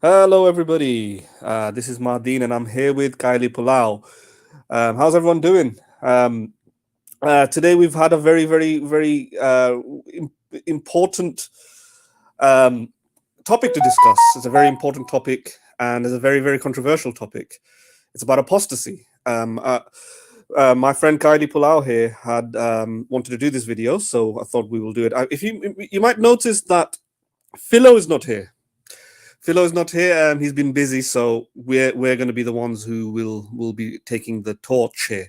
Hello, everybody. This is Mardine, and I'm here with Kylie Pulau. How's everyone doing? Today, we've had a very important um, topic to discuss. It's a very important topic, and it's a very controversial topic. It's about apostasy. My friend Kylie Pulau here had wanted to do this video, so I thought we will do it. If you might notice that Philo is not here. Philo's not here. He's been busy, so we're going to be the ones who will be taking the torch here.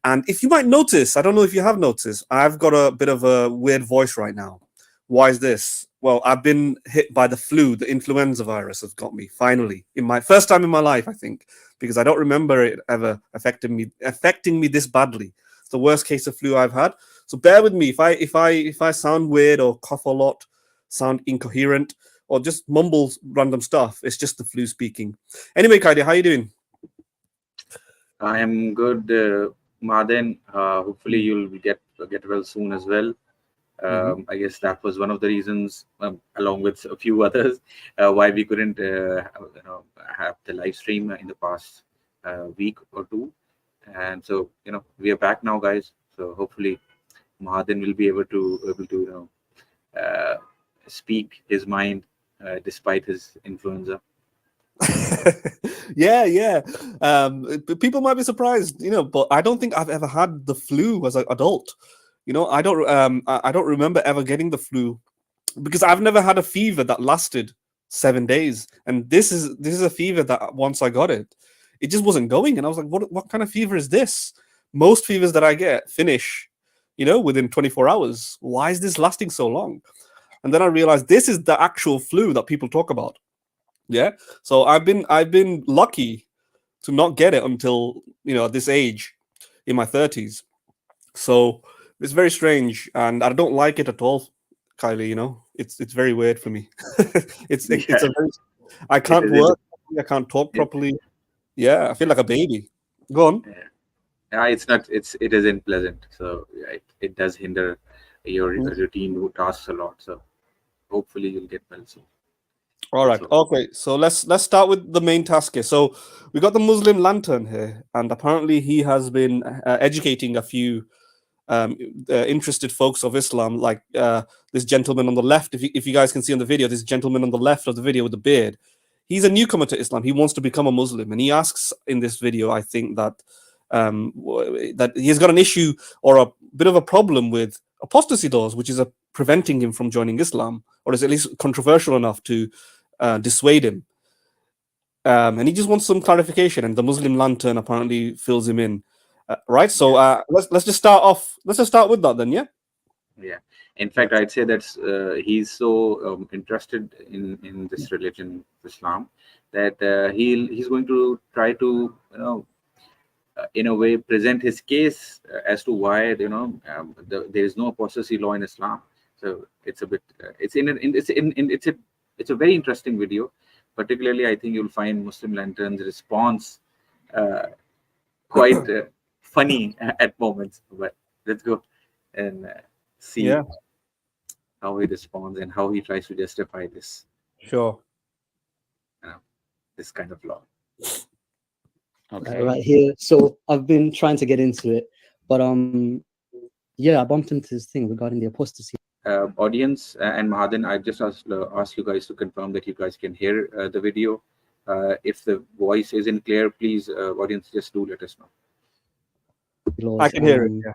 And if you might notice, I don't know if you have noticed, I've got a bit of a weird voice right now. Why is this? Well, I've been hit by the flu. The influenza virus has got me finally in my first time in my life, I think, because I don't remember it ever affecting me this badly. It's the worst case of flu I've had. So bear with me if I sound weird or cough a lot, sound incoherent, or just mumble random stuff. It's just the flu speaking. Anyway, Kaidi, how you doing? I am good, Maden. Hopefully, you'll get well soon as well. I guess that was one of the reasons, along with a few others, why we couldn't, have the live stream in the past week or two. And so, we are back now, guys. So hopefully, Mahaden will be able to speak his mind despite his influenza. Yeah. People might be surprised, but I don't think I've ever had the flu as an adult. I don't remember ever getting the flu because I've never had a fever that lasted 7 days, and this is a fever that once I got it, it just wasn't going, and I was like, what kind of fever is this? Most fevers that I get finish, within 24 hours. Why is this lasting so long? And then I realized this is the actual flu that people talk about. Yeah. So I've been lucky to not get it until this age in my 30s. So it's very strange, and I don't like it at all, Kylie. It's very weird for me. it's Yeah, a very, I it can't is. work properly, I can't talk It, properly. Yeah, I feel like a baby. Go on. it's not. It isn't pleasant. So yeah, it does hinder your routine tasks a lot. So hopefully you'll get well soon. All right. Also, Okay. So let's start with the main task here. So we got the Muslim lantern here, and apparently he has been educating a few interested folks of Islam, like this gentleman on the left. If you guys can see on the video, this gentleman on the left of the video with the beard, he's a newcomer to Islam. He wants to become a Muslim, and he asks in this video, I think that he's got an issue or a bit of a problem with apostasy doors, which is preventing him from joining Islam, or is at least controversial enough to dissuade him. And he just wants some clarification, and the Muslim lantern apparently fills him in. Right, so yeah, let's just start off. Let's just start with that then, yeah. yeah. In fact, I'd say that he's so interested in this religion, Islam, that he's going to try to in a way present his case as to why there is no apostasy law in Islam. So it's a bit it's a very interesting video. Particularly, I think you'll find Muslim Lantern's response uh, quite funny at moments. But let's go and see Yeah, how he responds and how he tries to justify sure. uh, this kind of law. Right here. So I've been trying to get into it, but yeah, I bumped into this thing regarding the apostasy. Audience and Mahadan, I just ask you guys to confirm that you guys can hear the video. If the voice isn't clear, please, audience, just do let us know. Laws, I can hear it. Yeah,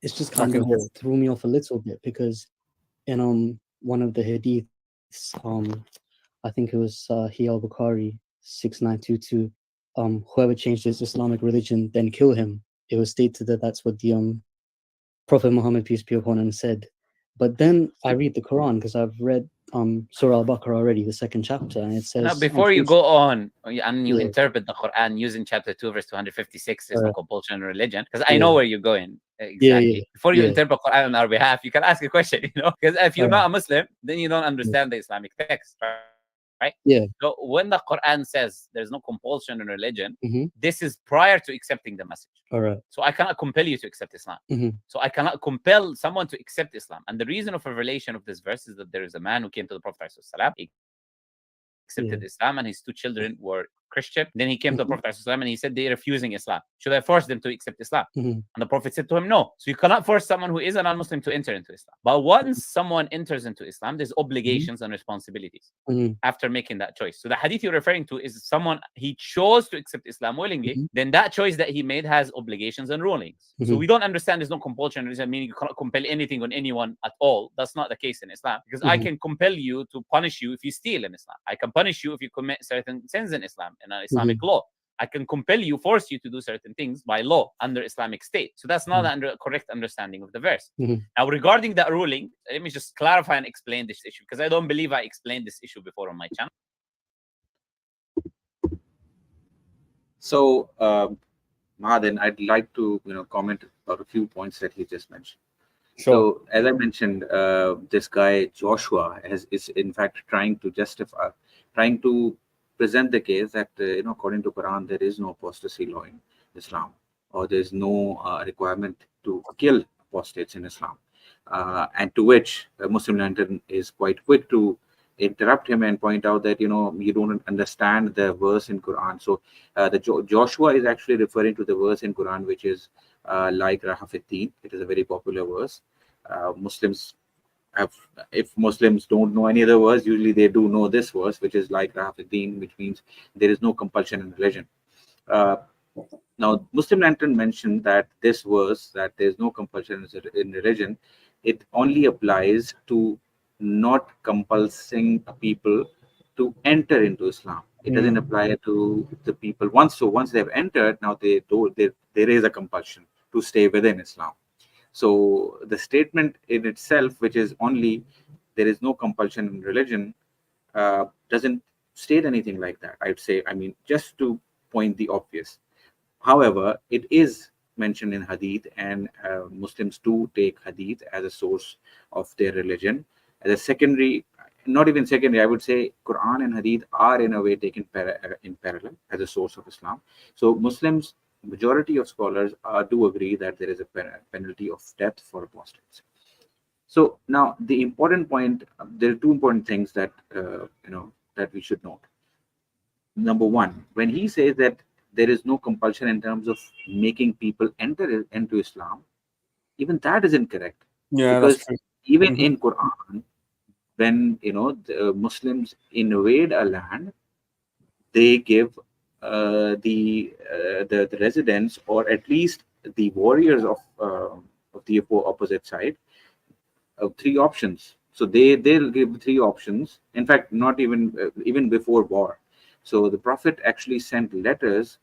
it's just I kind can of hear it. threw me off a little bit because in one of the hadiths, I think it was He al-Bukhari 6922, whoever changed his Islamic religion, then kill him. It was stated that that's what the Prophet Muhammad, peace be upon him, said. But then I read the Quran because I've read Surah Al-Baqarah already, the second chapter, and it says. Now, before you go on and you Yeah. interpret the Quran using chapter 2, verse 256, there's no compulsion in religion, because I Yeah. know where you're going exactly. Yeah. Before you Yeah. interpret Quran on our behalf, you can ask a question, because if you're not a Muslim, then you don't understand the Islamic text, right? Yeah. So when the Quran says there's no compulsion in religion, Mhm. this is prior to accepting the message. All right. So I cannot compel you to accept Islam. Mhm. So I cannot compel someone to accept Islam. And the reason of revelation of this verse is that there is a man who came to the Prophet ﷺ, accepted Islam, and his 2 children were Christian. Then he came to the Prophet ﷺ and he said they're refusing Islam. Should I force them to accept Islam? And the Prophet said to him, no. So you cannot force someone who is a non-Muslim to enter into Islam. But once someone enters into Islam, there's obligations and responsibilities after making that choice. So the hadith you're referring to is someone, he chose to accept Islam willingly, then that choice that he made has obligations and rulings. So we don't understand there's no compulsion in religion, meaning you cannot compel anything on anyone at all. That's not the case in Islam. Because I can compel you to punish you if you steal in Islam. I can punish you if you commit certain sins in Islam, in an Islamic law. I can compel you, force you to do certain things by law under Islamic State. So that's not the correct understanding of the verse. Now, regarding that ruling, let me just clarify and explain this issue, because I don't believe I explained this issue before on my channel. So, Mahadan, I'd like to comment about a few points that he just mentioned. Sure. So, as I mentioned, this guy Joshua is in fact trying to present the case that according to Quran there is no apostasy law in Islam, or there is no requirement to kill apostates in Islam, and to which Muslim Lantern is quite quick to interrupt him and point out that you don't understand the verse in Quran. So the Joshua is actually referring to the verse in Quran which is like Rahafiddin. It is a very popular verse. If Muslims don't know any other verse, usually they do know this verse, which is like Rahafiddin, which means there is no compulsion in religion. Now, Muslim Lantern mentioned that this verse, that there is no compulsion in religion, it only applies to not compulsing people to enter into Islam. It doesn't apply to the people once they've entered. Now there is a compulsion to stay within Islam. So the statement in itself, which is only there is no compulsion in religion, doesn't state anything like that. I'd say, just to point the obvious. However, it is mentioned in Hadith, and Muslims do take Hadith as a source of their religion. As a secondary, not even secondary, I would say Quran and Hadith are in a way taken in parallel as a source of Islam. So Muslims, majority of scholars do agree that there is a penalty of death for apostates. So now the important point, there are 2 important things that that we should note. Number one, when he says that there is no compulsion in terms of making people enter into Islam, even that is incorrect. Yeah, because that's true. even in Quran, when the Muslims invade a land, they give the residents, or at least the warriors of the opposite side, 3 options. So they'll give 3 options. In fact, not even before war. So the Prophet actually sent letters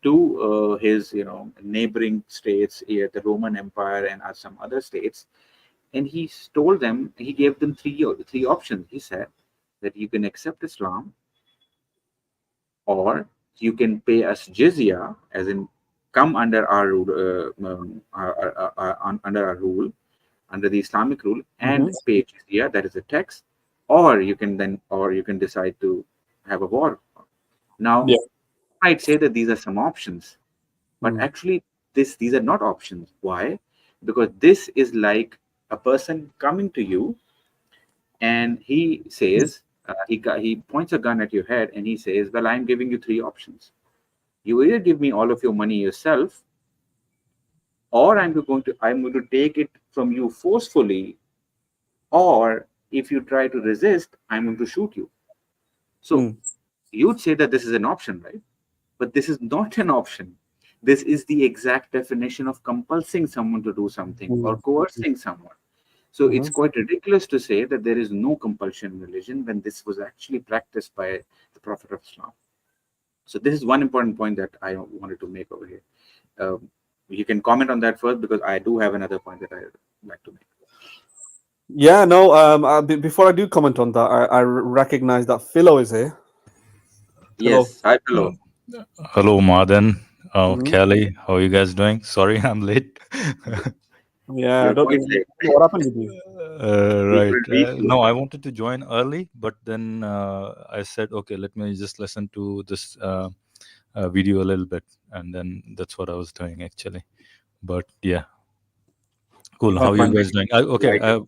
to his neighboring states, the Roman Empire and some other states, and he told them, he gave them three options. He said that you can accept Islam, or you can pay us jizya, as in come under our under our rule, under the Islamic rule, and pay jizya, that is a tax, or you can decide to have a war. Now, I'd say that these are some options, but actually these are not options. Why? Because this is like a person coming to you, and he says, he points a gun at your head, and he says, well, I'm giving you 3 options. You either give me all of your money yourself, or I'm going to take it from you forcefully, or if you try to resist, I'm going to shoot you. So you'd say that this is an option, right? But this is not an option. This is the exact definition of compulsing someone to do something or coercing someone. So it's quite ridiculous to say that there is no compulsion in religion when this was actually practiced by the Prophet of Islam. So this is one important point that I wanted to make over here. You can comment on that first, because I do have another point that I'd like to make. Yeah, no. Before I do comment on that, I recognize that Philo is here. Yes, hi, Philo. Hello, Madan. Kelly, how are you guys doing? Sorry, I'm late. Yeah, You're quite late. what happened with you? Right. No, I wanted to join early, but then I said, okay, let me just listen to this video a little bit, and then that's what I was doing actually. But yeah, cool. How are you guys doing? I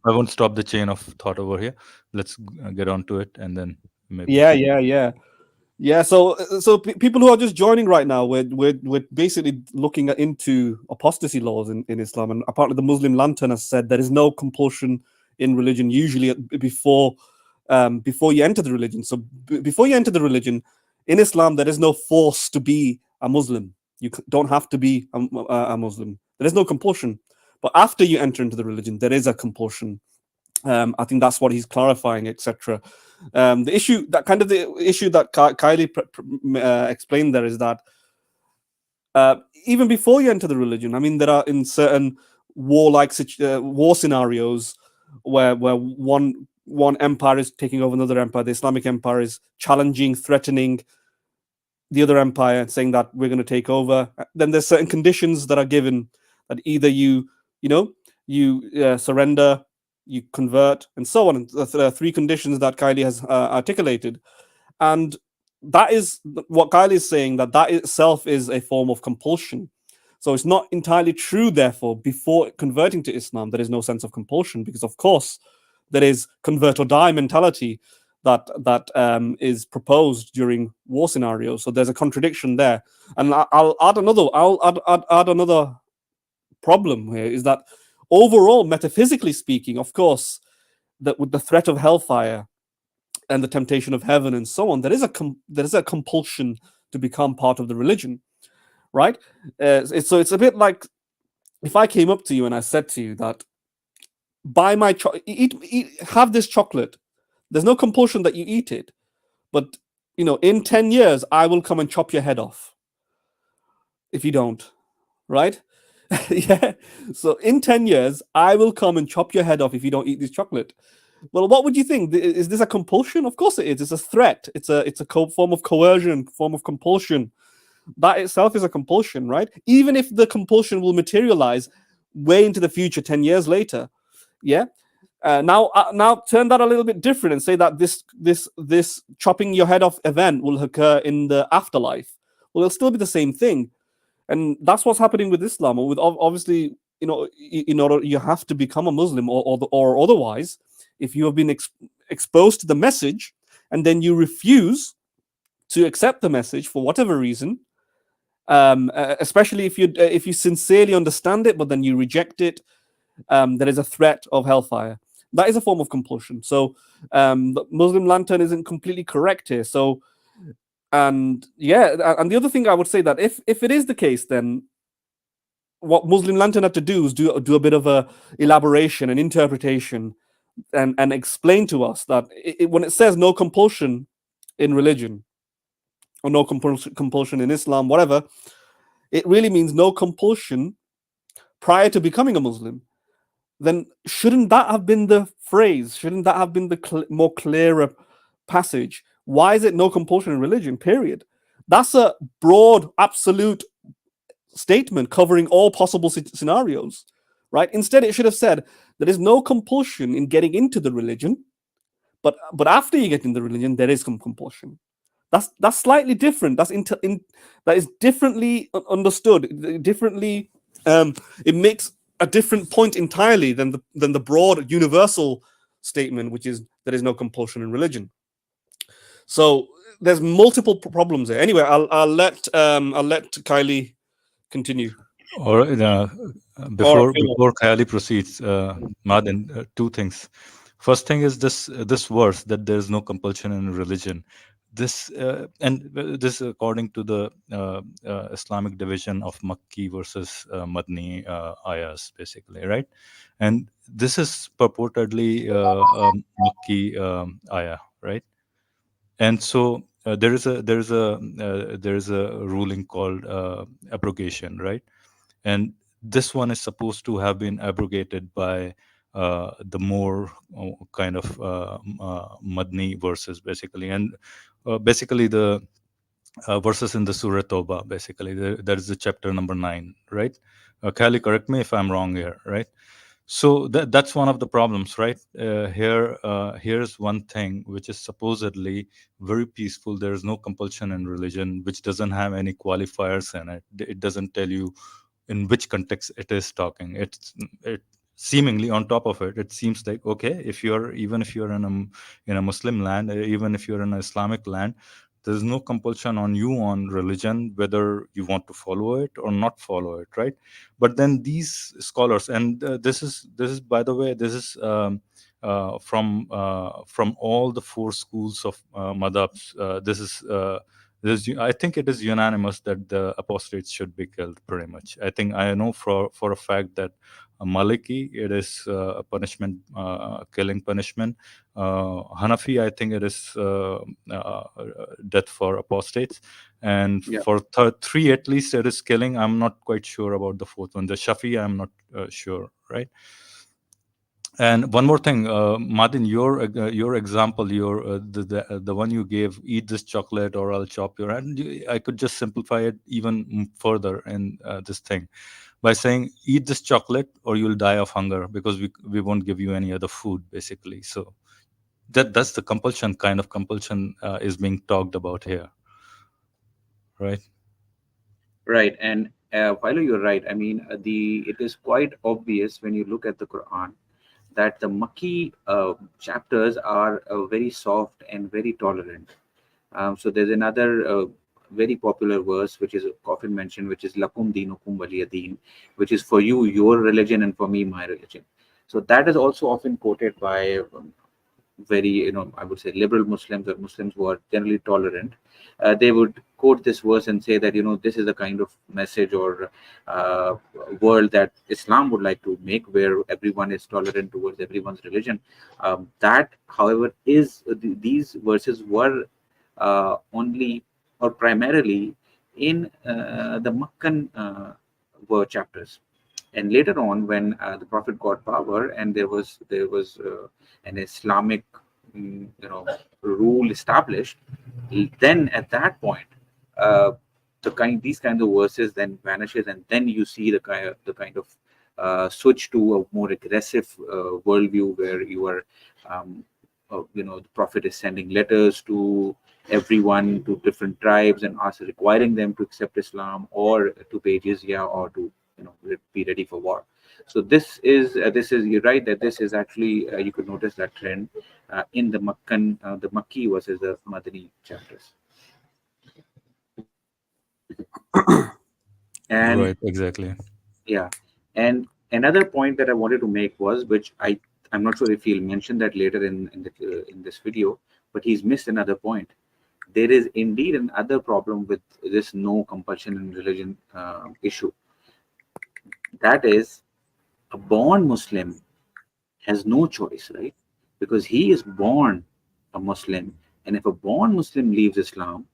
won't stop the chain of thought over here. Let's get on to it, and then maybe. Yeah. So people who are just joining right now, we're basically looking into apostasy laws in Islam, and apparently the Muslim Lantern has said there is no compulsion in religion usually before you enter the religion. So before you enter the religion in Islam, there is no force to be a Muslim. You don't have to be a Muslim. There is no compulsion. But after you enter into the religion, there is a compulsion. I think that's what he's clarifying, etc. The issue that Kylie explained there is that even before you enter the religion, I mean, there are in certain war scenarios where one empire is taking over another empire. The Islamic Empire is challenging, threatening the other empire, saying that we're going to take over. Then there's certain conditions that are given, that either you surrender, you convert, and so on. The three conditions that Kylie has articulated. And that is what Kylie is saying, that itself is a form of compulsion. So it's not entirely true, therefore, before converting to Islam, there is no sense of compulsion, because, of course, there is convert or die mentality that is proposed during war scenarios. So there's a contradiction there. And I'll add another problem here, is that overall, metaphysically speaking, of course, that with the threat of hellfire and the temptation of heaven and so on, there is a compulsion to become part of the religion, right? So it's a bit like if I came up to you and I said to you that buy my have this chocolate. There's no compulsion that you eat it, but in 10 years I will come and chop your head off if you don't, right? Yeah. So in 10 years I will come and chop your head off if you don't eat this chocolate. Well, what would you think? Is this a compulsion? Of course it is. It's a threat. It's a form of coercion, form of compulsion. That itself is a compulsion, right? Even if the compulsion will materialize way into the future, 10 years later. Yeah. Now turn that a little bit different and say that this chopping your head off event will occur in the afterlife. Well, it'll still be the same thing, and that's what's happening with Islam. With obviously, in order you have to become a Muslim or otherwise, if you have been exposed to the message and then you refuse to accept the message for whatever reason, especially if you sincerely understand it but then you reject it, there is a threat of hellfire. That is a form of compulsion. So the Muslim Lantern isn't completely correct here. So, and the other thing I would say, that if it is the case, then what Muslim Lantern had to do is do a bit of a elaboration and interpretation and explain to us that when it says no compulsion in religion or no compulsion in Islam, whatever, it really means no compulsion prior to becoming a Muslim. Then shouldn't that have been the phrase? Shouldn't that have been the more clearer passage? Why is it no compulsion in religion, period? That's a broad, absolute statement covering all possible scenarios, right? Instead, it should have said there is no compulsion in getting into the religion, but after you get in the religion, there is some compulsion. That's slightly different. That is differently understood. Differently, it makes a different point entirely than the broad universal statement, which is there is no compulsion in religion. So there's multiple problems there. Anyway, I'll let Kylie continue. All right. Before Kylie proceeds, Madan, two things. First thing is this verse that there is no compulsion in religion. This according to the Islamic division of Makki versus Madni ayahs, basically, right? And this is purportedly Makki ayah, right? And so there is a ruling called abrogation, right? And this one is supposed to have been abrogated by the more kind of Madni verses, basically. And basically the verses in the Surah Toba, basically. That is the chapter number 9, right? Kylie, correct me if I'm wrong here, right? So that's one of the problems, right? Here's one thing which is supposedly very peaceful. There is no compulsion in religion, which doesn't have any qualifiers in it. It doesn't tell you in which context it is talking. seemingly on top of it, it seems like, okay, even if you're in a Muslim land, even if you're in an Islamic land, there's no compulsion on you on religion, whether you want to follow it or not follow it, right? But then these scholars, and this is by the way, this is from all the four schools of madhabs. I think it is unanimous that the apostates should be killed. Pretty much, I know for a fact that Maliki, it is a punishment, killing punishment. Hanafi, I think it is death for apostates. And for three, at least, it is killing. I'm not quite sure about the fourth one. The Shafi, I'm not sure, right? And one more thing, Martin, your example, the one you gave, eat this chocolate or I'll chop your hand. I could just simplify it even further in this thing by saying, eat this chocolate or you'll die of hunger, because we won't give you any other food, basically. So that's the compulsion, kind of compulsion is being talked about here, right? Right, and Philo, you're right. I mean, it is quite obvious when you look at the Quran that the Makki chapters are very soft and very tolerant. So there's another very popular verse which is often mentioned, which is Lakum Dinukum Waliya Deen, which is for you your religion and for me my religion. So that is also often quoted by very, I would say liberal Muslims, or Muslims who are generally tolerant. They would quote this verse and say that this is the kind of message or world that Islam would like to make, where everyone is tolerant towards everyone's religion. That, however, is these verses were only or primarily in the Makkan were chapters. And later on, when the Prophet got power and there was an Islamic rule established, then at that point these kind of verses then vanishes, and then you see the kind of switch to a more aggressive worldview, where you are the Prophet is sending letters to everyone, to different tribes, and requiring them to accept Islam or to pay jizya or to be ready for war. So this is you're right that this is actually you could notice that trend in the Makki versus the Madani chapters. And right, exactly. Yeah, and another point that I wanted to make was, which I'm not sure if he'll mention that later in this video, but he's missed another point. There is indeed another problem with this no compulsion in religion issue. That is, a born Muslim has no choice, right? Because he is born a Muslim, and if a born Muslim leaves Islam,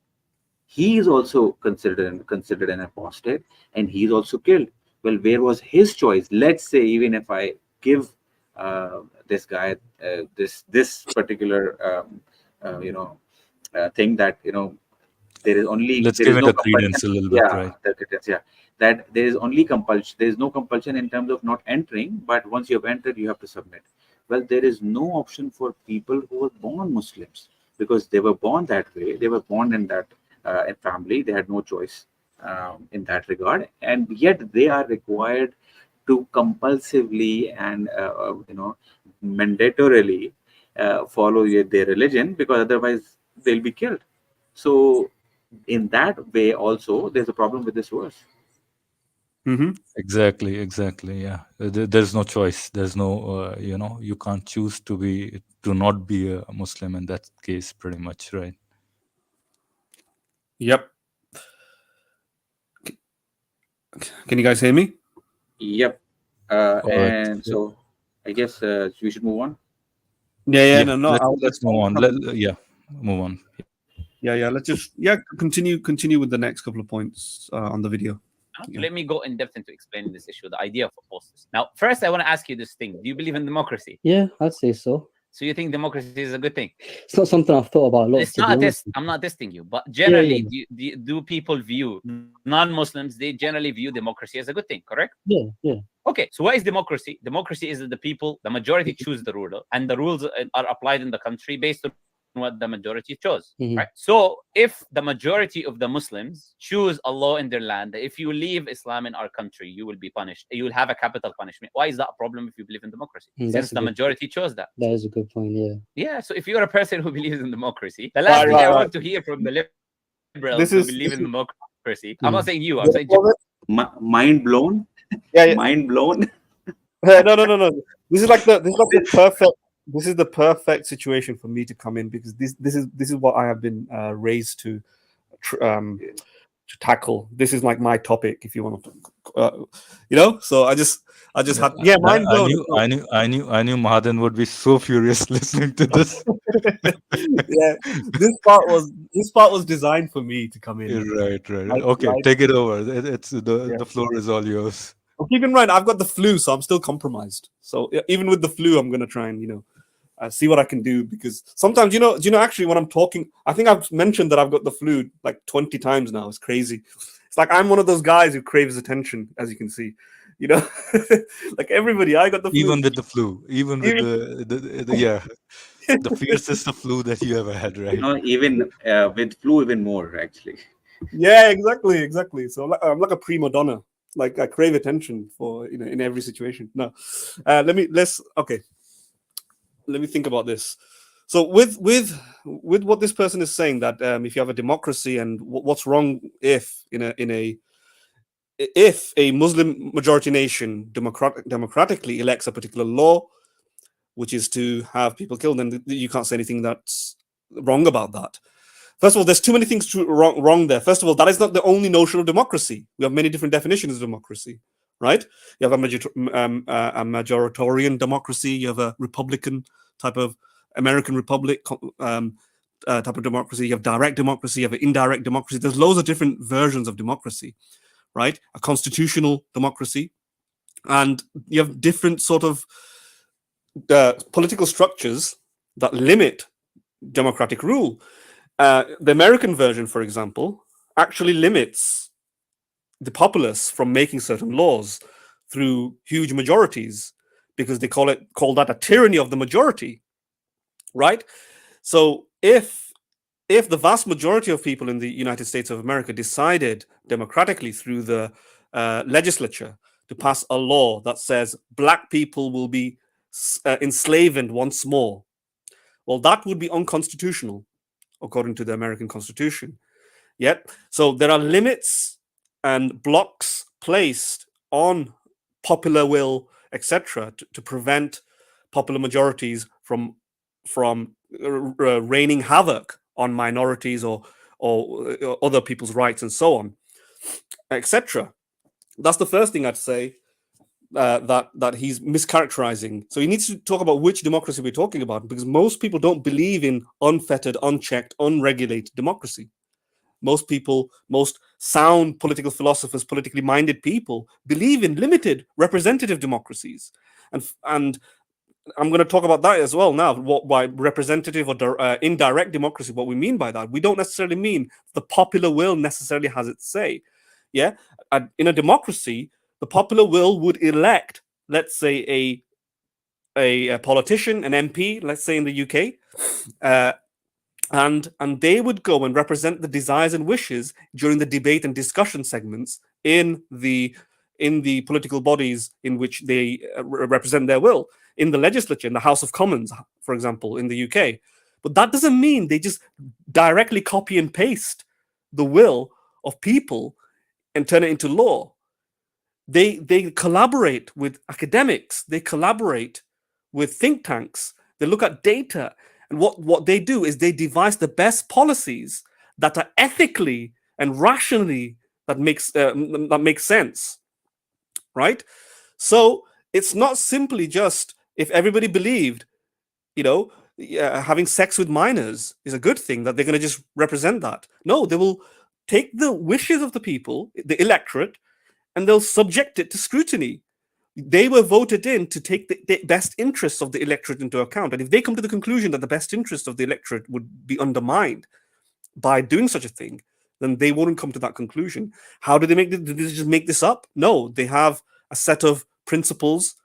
he is also considered an apostate, and he is also killed. Well, where was his choice? Let's say even if I give this guy this particular thing that there is only Let's there give is it no a credence a little bit, right? That there is only compulsion. There is no compulsion in terms of not entering, but once you have entered, you have to submit. Well, there is no option for people who were born Muslims, because they were born that way. They were born in that family. They had no choice in that regard, and yet they are required to compulsively and mandatorily follow their religion, because otherwise they'll be killed. So in that way also there's a problem with this verse. Mm-hmm. Exactly. Yeah. There's no choice. There's no, you can't choose to not be a Muslim in that case, pretty much, right? Yep. Can you guys hear me? Yep. And right. so I guess we should move on. Yeah. No. Let's move on. Move on. Yeah. Let's just continue with the next couple of points on the video. Let me go in depth into explaining this issue, the idea of apostasy. Now, first, I want to ask you this thing: do you believe in democracy? Yeah, I'd say so. So you think democracy is a good thing? It's not something I've thought about a lot. It's not a test. I'm not testing you, but generally, do people view non-Muslims? They generally view democracy as a good thing, correct? Yeah. Okay, so what is democracy? Democracy is that the majority choose the ruler, and the rules are applied in the country based on what the majority chose. Mhm. Right? So if the majority of the Muslims choose a law in their land, if you leave Islam in our country, you will be punished. You will have a capital punishment. Why is that a problem if you believe in democracy? That's Since a the good- majority chose that. That is a good point. Yeah. Yeah. So if you're a person who believes in democracy, the last thing I want to hear from the liberals who believe in democracy. I'm not saying you. I'm saying Mind blown. Yeah. Mind blown. No. This is the perfect. This is the perfect situation for me to come in, because this is what I have been raised to tackle. This is like my topic, if you want to, So I just had mind blown. I knew Mahadan would be so furious listening to this. Yeah, this part was designed for me to come in. Right. Okay, take it over. The floor is all yours. Well, keep in mind, I've got the flu, so I'm still compromised. So even with the flu, I'm gonna try and see what I can do, because sometimes do you know actually when I'm talking, I think I've mentioned that I've got the flu like 20 times now. It's crazy. It's like I'm one of those guys who craves attention, as you can see. Like everybody, I got the flu. Even with the flu, even with the fiercest of flu that you ever had, right? Even with flu, even more actually. Yeah, exactly. So I'm like a prima donna. Like I crave attention for in every situation. No, let me think about this. So with what this person is saying, that if you have a democracy, and what's wrong if if a Muslim majority nation democratically elects a particular law, which is to have people killed, then you can't say anything that's wrong about that. First of all, there's too many things wrong there. First of all, that is not the only notion of democracy. We have many different definitions of democracy, right? You have a majoritarian democracy. You have a Republican type of American Republic type of democracy. You have direct democracy. You have an indirect democracy. There's loads of different versions of democracy, right? A constitutional democracy. And you have different sort of political structures that limit democratic rule. The American version, for example, actually limits the populace from making certain laws through huge majorities, because they call that a tyranny of the majority, right? So if the vast majority of people in the United States of America decided democratically through the legislature to pass a law that says black people will be enslaved once more, well, that would be unconstitutional according to the American Constitution. Yet, so there are limits and blocks placed on popular will, etc., to prevent popular majorities from raining havoc on minorities or other people's rights and so on, etc. That's the first thing I'd say. That he's mischaracterizing. So he needs to talk about which democracy we're talking about, because most people don't believe in unfettered, unchecked, unregulated democracy. Most sound political philosophers, politically minded people believe in limited representative democracies. And I'm going to talk about that as well now, by representative or indirect democracy, what we mean by that. We don't necessarily mean the popular will necessarily has its say. Yeah, in a democracy, the popular will would elect, let's say, a politician, an MP, let's say in the UK, and they would go and represent the desires and wishes during the debate and discussion segments in the political bodies in which they represent their will, in the legislature, in the House of Commons, for example, in the UK. But that doesn't mean they just directly copy and paste the will of people and turn it into law. They collaborate with academics. They collaborate with think tanks. They look at data, and what they do is they devise the best policies that are ethically and rationally that makes sense, right? So it's not simply just if everybody believed, having sex with minors is a good thing, that they're going to just represent that. No, they will take the wishes of the people, the electorate, and they'll subject it to scrutiny. They were voted in to take the best interests of the electorate into account. And if they come to the conclusion that the best interest of the electorate would be undermined by doing such a thing, then they wouldn't come to that conclusion. How do they make this? Did they just make this up? No, they have a set of principles.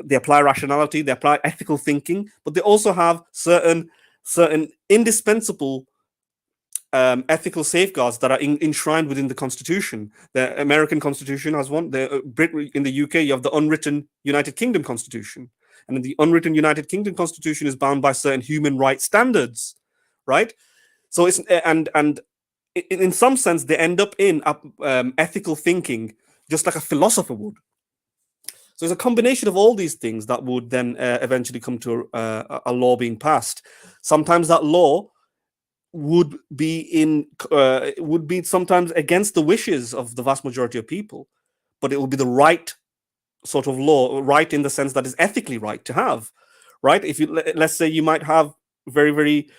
They apply rationality, they apply ethical thinking, but they also have certain certain indispensable ethical safeguards that are enshrined within the Constitution. The American Constitution has one. In the UK, you have the unwritten United Kingdom Constitution, and the unwritten United Kingdom Constitution is bound by certain human rights standards, right? So it's and in some sense they end up in ethical thinking, just like a philosopher would. So it's a combination of all these things that would then eventually come to a law being passed. Sometimes that law would be sometimes against the wishes of the vast majority of people, but it will be the right sort of law, right in the sense that is ethically right to have, right? If you let's say you might have very, very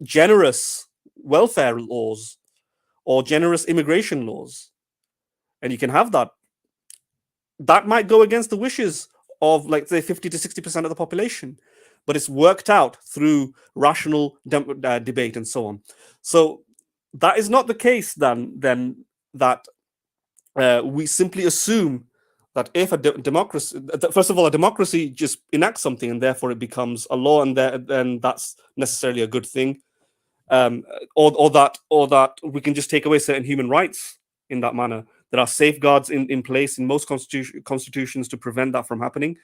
generous welfare laws or generous immigration laws, and you can have that. That might go against the wishes of, like, say, 50 to 60% of the population, but it's worked out through rational debate and so on. So that is not the case then that we simply assume that if a democracy, first of all, a democracy just enacts something and therefore it becomes a law, and then that's necessarily a good thing, or that we can just take away certain human rights in that manner. There are safeguards in place in most constitutions to prevent that from happening.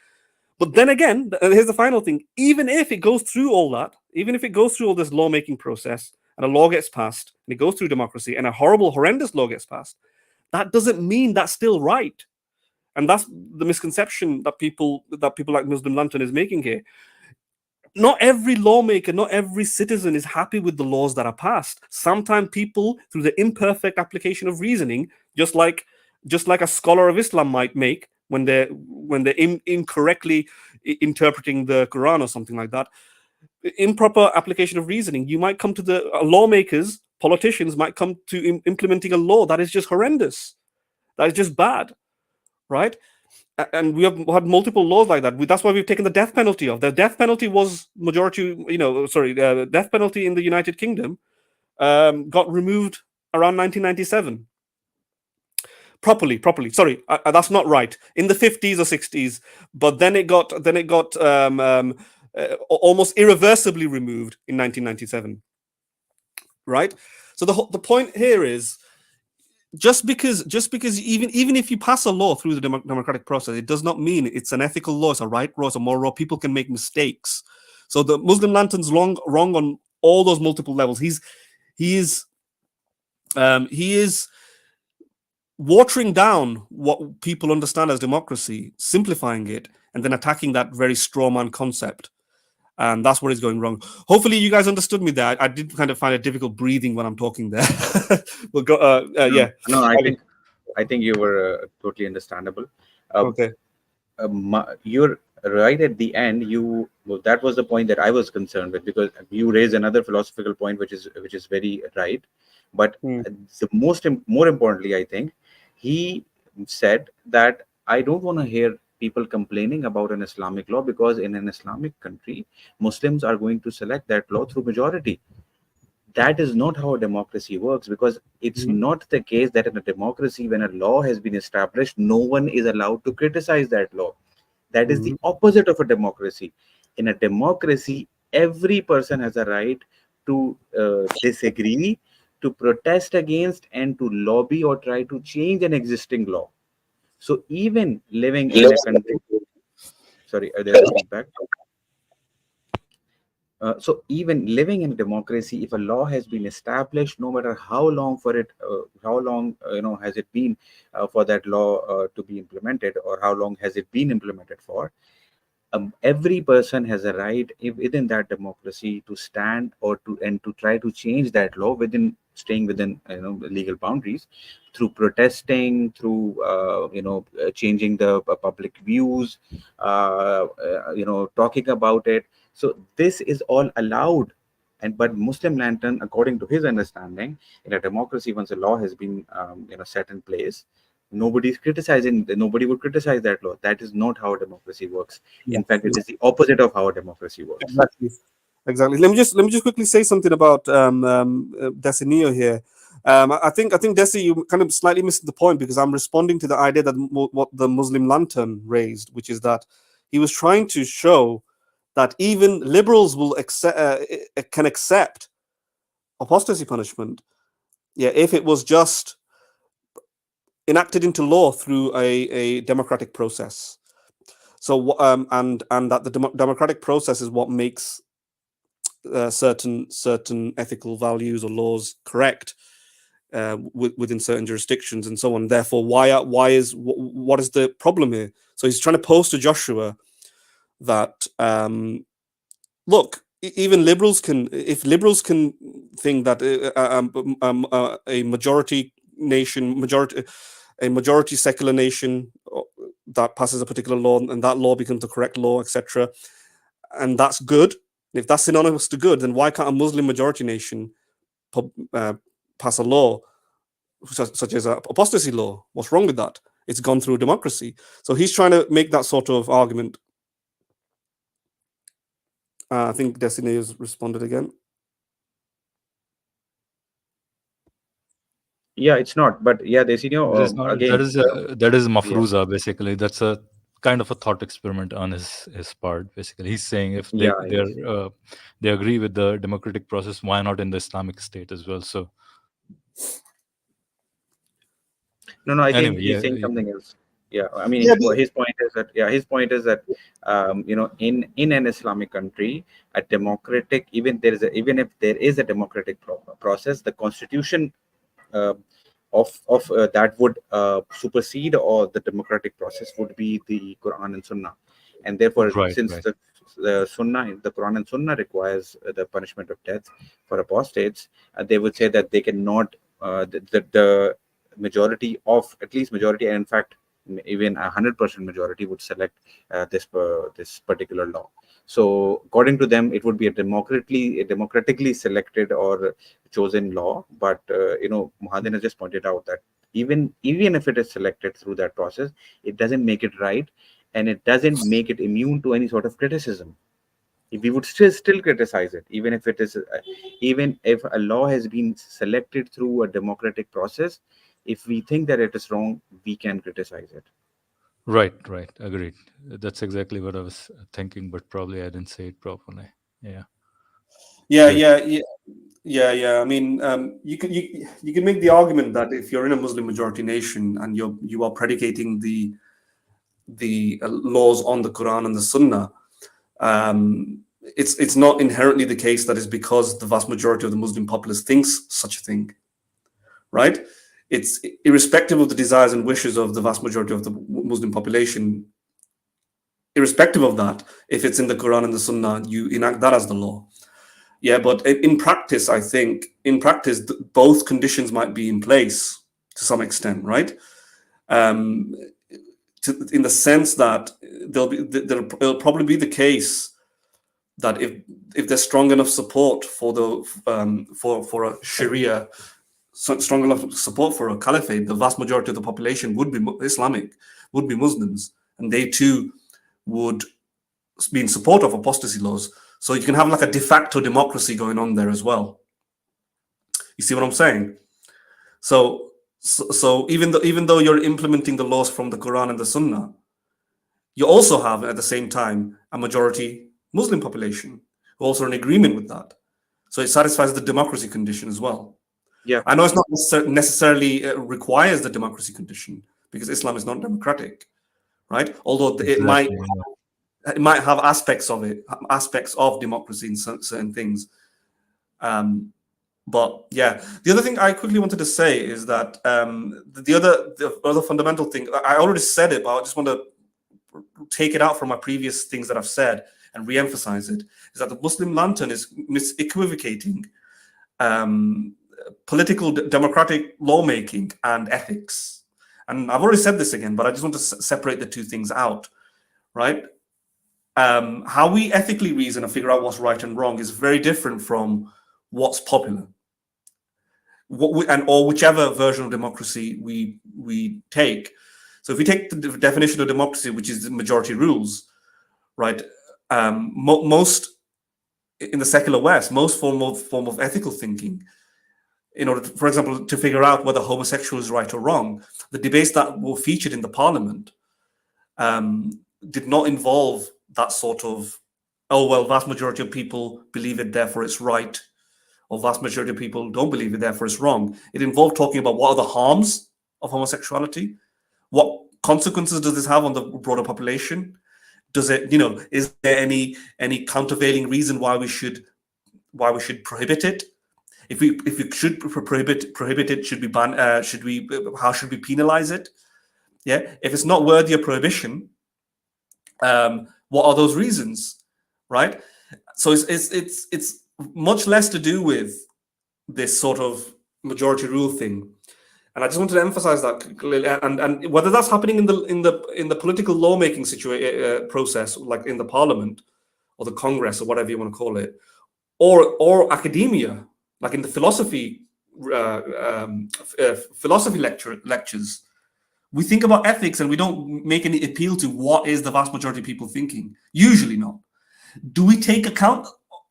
But then again, here's the final thing. Even if it goes through all that, even if it goes through all this lawmaking process and a law gets passed and it goes through democracy and a horrendous law gets passed, that doesn't mean that's still right. And that's the misconception that people like Muslim Lantern is making here. Not every lawmaker, not every citizen is happy with the laws that are passed. Sometimes people, through the imperfect application of reasoning, just like a scholar of Islam might make when they're incorrectly interpreting the Quran or something like that, improper application of reasoning, you might come to the lawmakers, politicians might come to implementing a law that is just horrendous, that is just bad, right? And we have had multiple laws like that. That's why we've taken the death penalty off. The death penalty was death penalty in the United Kingdom got removed around 1997. Properly. Sorry, that's not right. In the 50s or 60s, but then it got almost irreversibly removed in 1997. Right. So the point here is, just because even if you pass a law through the democratic process, it does not mean it's an ethical law, it's a right law, it's a moral law. People can make mistakes. So the Muslim Lantern's wrong on all those multiple levels. He is watering down what people understand as democracy, simplifying it, and then attacking that very strawman concept. And that's where it's going wrong. Hopefully you guys understood me there. I did kind of find it difficult breathing when I'm talking there. We'll go, yeah. No, I think you were totally understandable. Okay. You're right at the end. That was the point that I was concerned with, because you raised another philosophical point, which is very right. But more importantly, I think he said that I don't want to hear people complaining about an Islamic law, because in an Islamic country, Muslims are going to select that law through majority. That is not how a democracy works, because it's not the case that in a democracy, when a law has been established, no one is allowed to criticize that law. That is the opposite of a democracy. In a democracy, every person has a right to disagree, to protest against, and to lobby or try to change an existing law. So even living in a country, sorry, there's a feedback. So even living in democracy, if a law has been established, no matter how long has it been for that law to be implemented, or how long has it been implemented for, every person has a right within that democracy to stand and to try to change that law staying within legal boundaries, through protesting, through changing the public views, talking about it. So this is all allowed. But Muslim Lantern, according to his understanding, in a democracy, once a law has been set in place, nobody would criticize that law. That is not how a democracy works. In fact, it is the opposite of how a democracy works. Exactly. Let me just quickly say something about Desinio here. I think Desi, you kind of slightly missed the point, because I'm responding to the idea that what the Muslim Lantern raised, which is that he was trying to show that even liberals will can accept apostasy punishment, if it was just enacted into law through a democratic process. So and that the democratic process is what makes certain ethical values or laws correct within certain jurisdictions and so on. Therefore, what is the problem here? So he's trying to pose to Joshua that look, even liberals can, if liberals can think that a majority secular nation that passes a particular law and that law becomes the correct law, etc., and that's good. If that's synonymous to good, then why can't a Muslim majority nation pass a law such as an apostasy law? What's wrong with that? It's gone through democracy. So he's trying to make that sort of argument. I think Destiny has responded again. Yeah, it's not, but yeah, Destiny, again, that is mafruza, basically. That's a kind of a thought experiment on his part. Basically, he's saying if they agree with the democratic process, why not in the Islamic State as well? So no, I think he's saying something else. Yeah, I mean, his point is that in an Islamic country, a democratic, even if there is a democratic process, the constitution of that would supersede, or the democratic process would be the Quran and Sunnah, and therefore, the Sunnah, the Quran and Sunnah requires the punishment of death for apostates, they would say that they cannot, the majority, and in fact even 100% majority would select this particular law. So according to them, it would be a democratically selected or chosen law. But Muhadin has just pointed out that even if it is selected through that process, it doesn't make it right, and it doesn't make it immune to any sort of criticism. We would still criticize it, even if a law has been selected through a democratic process. If we think that it is wrong, we can criticize it. Right, agreed. That's exactly what I was thinking, but probably I didn't say it properly. Yeah. I mean, you can make the argument that if you're in a Muslim majority nation and you are predicating the laws on the Quran and the Sunnah, it's not inherently the case that it's because the vast majority of the Muslim populace thinks such a thing, right? It's irrespective of the desires and wishes of the vast majority of the Muslim population. Irrespective of that, if it's in the Quran and the Sunnah, you enact that as the law. Yeah, but in practice, I think both conditions might be in place to some extent, right? In the sense that it'll probably be the case that if there's strong enough support for for a Sharia, strong enough support for a caliphate, the vast majority of the population would be Islamic, would be Muslims, and they too would be in support of apostasy laws. So you can have like a de facto democracy going on there as well. You see what I'm saying? So even though you're implementing the laws from the Quran and the Sunnah, you also have at the same time a majority Muslim population who also are in agreement with that. So it satisfies the democracy condition as well. Yeah, I know it's not necessarily requires the democracy condition, because Islam is not democratic, right? Although it might have aspects of democracy in certain things. But yeah, the other thing I quickly wanted to say is that the other fundamental thing, I already said it, but I just want to take it out from my previous things that I've said and re-emphasize it, is that the Muslim lantern is misequivocating political democratic lawmaking and ethics. And I've already said this again, but I just want to separate the two things out, right? How we ethically reason and figure out what's right and wrong is very different from what's popular, or whichever version of democracy we take. So if we take the definition of democracy, which is the majority rules, right? Most in the secular West, most form of ethical thinking, in order, for example, to figure out whether homosexual is right or wrong, the debates that were featured in the parliament did not involve that sort of oh, well, vast majority of people believe it, therefore it's right, or vast majority of people don't believe it, therefore it's wrong. It involved talking about what are the harms of homosexuality, what consequences does this have on the broader population? Does it, is there any countervailing reason why we should prohibit it? If we should prohibit it, should we ban? How should we penalize it? Yeah, if it's not worthy of prohibition, what are those reasons, right? So it's much less to do with this sort of majority rule thing, and I just wanted to emphasize that clearly. And whether that's happening in the political lawmaking process, like in the parliament or the Congress or whatever you want to call it, or academia, like in the philosophy lectures, we think about ethics and we don't make any appeal to what is the vast majority of people thinking. Usually not. Do we take account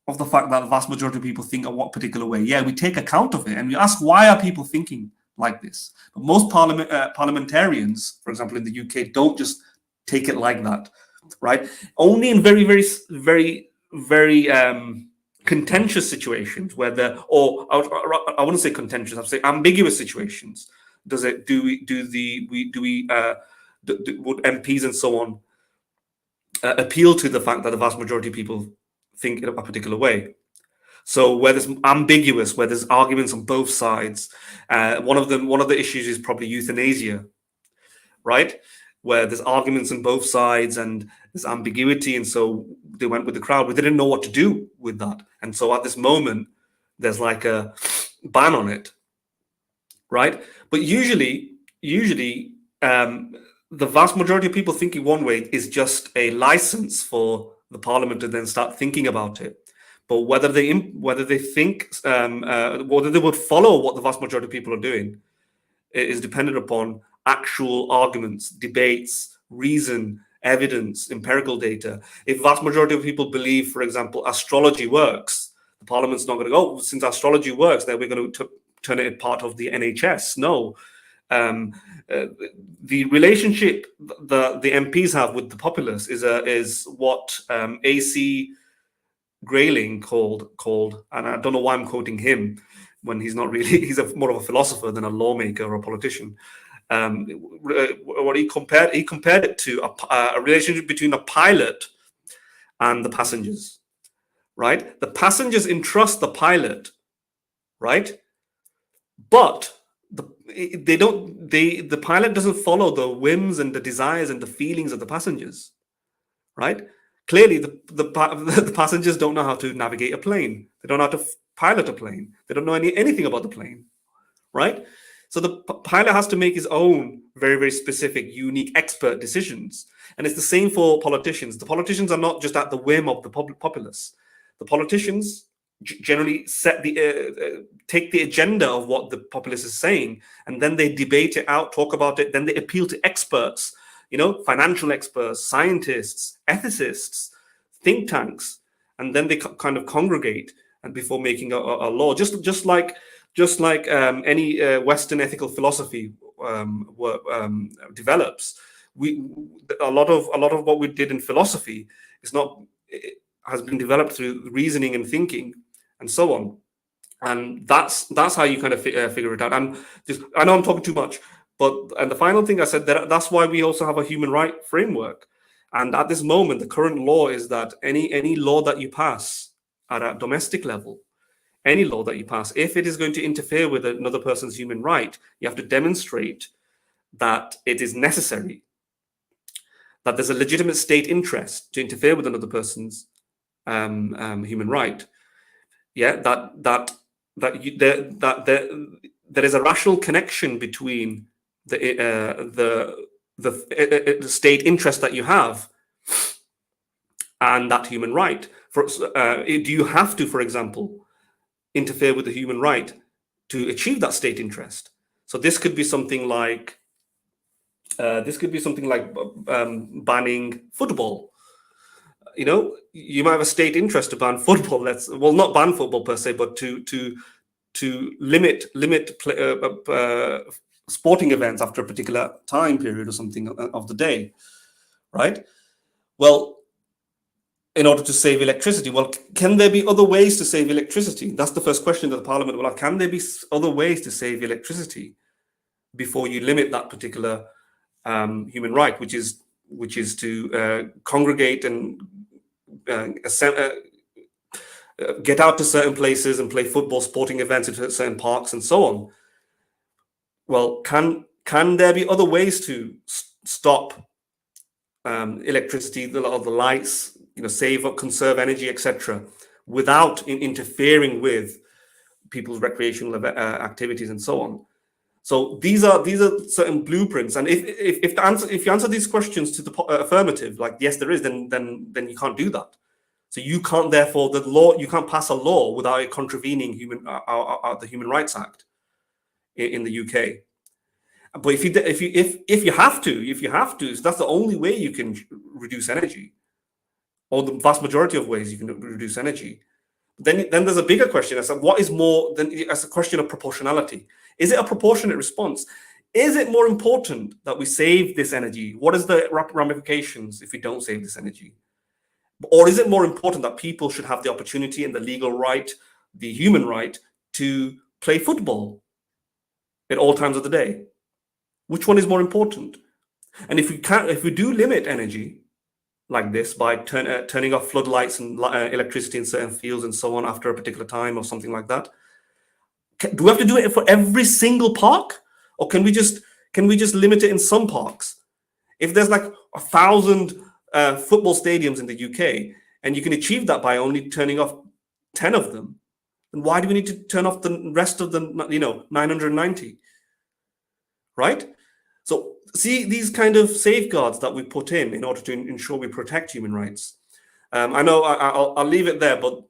of the fact that the vast majority of people think a what particular way? Yeah, we take account of it and we ask, why are people thinking like this? But most parliamentarians, for example, in the UK, don't just take it like that, right? Only in very, very, very, very contentious situations where I wouldn't say contentious, I'd say ambiguous situations. Would MPs and so on appeal to the fact that the vast majority of people think in a particular way? So where there's ambiguous, where there's arguments on both sides, one of the issues is probably euthanasia, right? Where there's arguments on both sides and there's ambiguity, and so they went with the crowd. We didn't know what to do with that, and so at this moment, there's like a ban on it, right? But usually, the vast majority of people thinking one way is just a license for the parliament to then start thinking about it. But whether they think whether they would follow what the vast majority of people are doing is dependent upon actual arguments, debates, reason, evidence, empirical data. If vast majority of people believe, for example, astrology works, the parliament's not going to go, since astrology works, then we're going to turn it part of the NHS. No. The relationship the MPs have with the populace is what A.C. Grayling called, and I don't know why I'm quoting him when he's not really, he's more of a philosopher than a lawmaker or a politician. What he compared it to a relationship between a pilot and the passengers, right? The passengers entrust the pilot, right? But the pilot doesn't follow the whims and the desires and the feelings of the passengers, right? Clearly, the passengers don't know how to navigate a plane. They don't know how to pilot a plane. They don't know anything about the plane, right? So the pilot has to make his own very, very specific, unique, expert decisions. And it's the same for politicians. The politicians are not just at the whim of the populace. The politicians generally take the agenda of what the populace is saying, and then they debate it out, talk about it. Then they appeal to experts, financial experts, scientists, ethicists, think tanks, and then they kind of congregate and before making a law. Just like any Western ethical philosophy develops, a lot of what we did in philosophy has been developed through reasoning and thinking and so on, and that's how you kind of figure it out. And I know I'm talking too much. And the final thing I said, that's why we also have a human right framework. And at this moment, the current law is that any law that you pass at a domestic level, any law that you pass, if it is going to interfere with another person's human right, you have to demonstrate that it is necessary, that there's a legitimate state interest to interfere with another person's human right. Yeah, that there is a rational connection between the state interest that you have and that human right. Do you have to, for example, interfere with the human right to achieve that state interest? So this could be something like banning football. You might have a state interest to ban football. Not ban football per se, but to limit sporting events after a particular time period or something of the day, right? Well, in order to save electricity. Well, can there be other ways to save electricity? That's the first question that the Parliament will ask. Can there be other ways to save electricity before you limit that particular human right, which is to congregate and get out to certain places and play football, sporting events at certain parks and so on? Well, can there be other ways to stop electricity, the lights, save up, conserve energy, etc., without interfering with people's recreational activities and so on? So these are certain blueprints, and if you answer these questions to the affirmative, like yes, there is, then you can't do that. So you can't, therefore, you can't pass a law without it contravening the Human Rights Act in the UK. But if you have to, so that's the only way you can reduce energy, or the vast majority of ways you can reduce energy. Then there's a bigger question as to what is more than as a question of proportionality. Is it a proportionate response? Is it more important that we save this energy? What is the ramifications if we don't save this energy? Or is it more important that people should have the opportunity and the legal right, the human right, to play football at all times of the day? Which one is more important? And if we do limit energy like this by turning off floodlights and electricity in certain fields and so on after a particular time or something like that, do we have to do it for every single park, or can we just limit it in some parks? If there's like 1,000 football stadiums in the UK and you can achieve that by only turning off 10 of them, then why do we need to turn off the rest of the 990? Right? So see these kind of safeguards that we put in order to ensure we protect human rights. I know I'll leave it there, but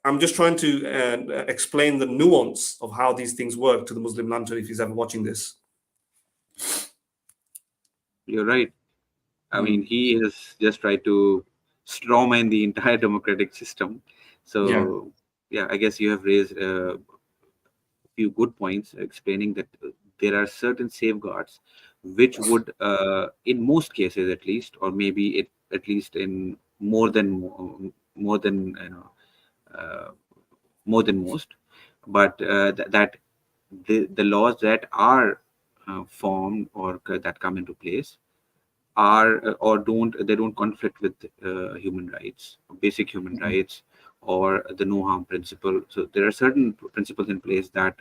I'm just trying to explain the nuance of how these things work to the Muslim lantern if he's ever watching this. You're right. I mean, he has just tried to strawman the entire democratic system. So, yeah, I guess you have raised a few good points explaining that there are certain safeguards which would, in most cases at least, or maybe at least in more than most, but that the laws that are formed or that come into place are or don't conflict with human rights, basic human rights, or the no harm principle. So there are certain principles in place that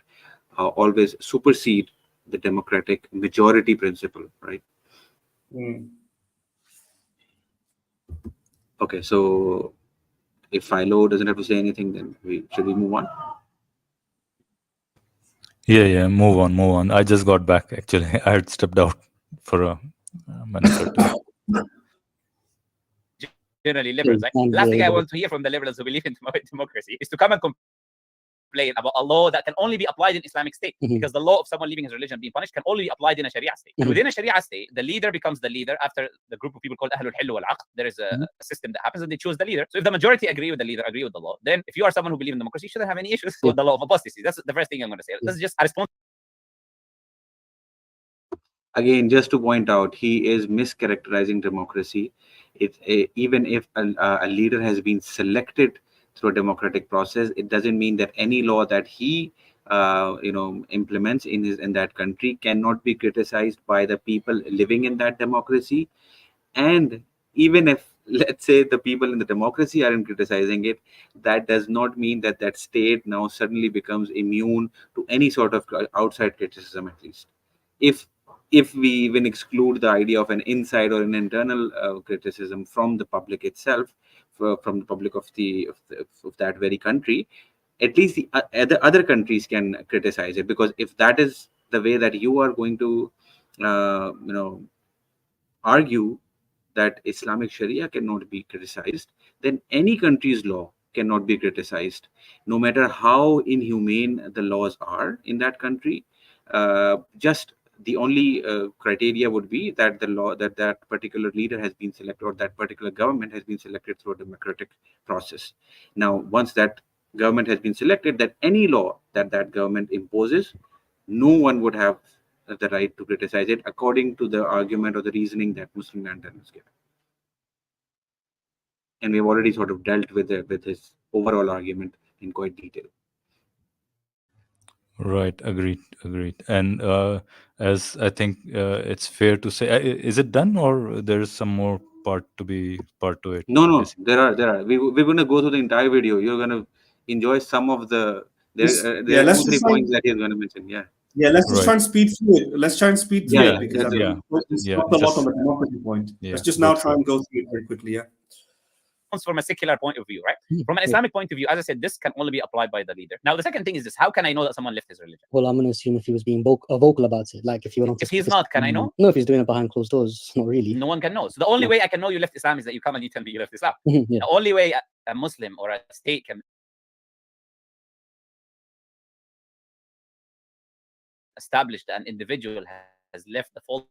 always supersede the democratic majority principle, right? Okay, so if Philo doesn't have to say anything, then should we move on? Yeah, move on. I just got back, actually. I had stepped out for a minute or two. Generally liberals, right? Last thing I want to hear from the liberals who believe in democracy is to come and complain about a law that can only be applied in Islamic State, because the law of someone leaving his religion being punished can only be applied in a Sharia state. And within a Sharia state, the leader becomes the leader after the group of people called Ahlul Hill wal Aqd. There is a system that happens and they choose the leader. So if the majority agree with the leader, agree with the law, then if you are someone who believes in democracy, you shouldn't have any issues with the law of apostasy. That's the first thing I'm going to say. This is just a response. Again, just to point out, he is mischaracterizing democracy. Even if a leader has been selected through a democratic process, it doesn't mean that any law that he implements in that country cannot be criticized by the people living in that democracy. And even if, let's say, the people in the democracy aren't criticizing it, that does not mean that that state now suddenly becomes immune to any sort of outside criticism, at least. If we even exclude the idea of an inside or an internal criticism from the public itself, from the public of that very country, at least the other countries can criticize it. Because if that is the way that you are going to argue that Islamic Sharia cannot be criticized, then any country's law cannot be criticized, no matter how inhumane the laws are in that country. Just the only criteria would be that the law that particular leader has been selected, or that particular government has been selected through a democratic process. Now, once that government has been selected, that any law that government imposes, no one would have the right to criticize it, according to the argument or the reasoning that Muslim Lantern is given. and we've already sort of dealt with his overall argument in quite detail. Right, agreed. And as I think it's fair to say, is it done or there is some more part to it? No, basically? there are. We're going to go through the entire video. You're going to enjoy some of the. There are let's two, just three try. points that he's going to mention. Yeah. Yeah, let's just Right. try and speed through it. Let's try and speed through Yeah, it because that's I it. think it's talked a lot on the democracy point. Let's just now try and go through it very quickly. Yeah. From a secular point of view, right? From an Islamic point of view, as I said, this can only be applied by the leader. Now, the second thing is this: how can I know that someone left his religion? Well, I'm going to assume if he was being vocal about it, like if he went on. If he's not, can I know? No, if he's doing it behind closed doors, not really. No one can know. So the only way I can know you left Islam is that you come and you tell me you left Islam. Yeah. The only way a Muslim or a state can establish that an individual has left the fold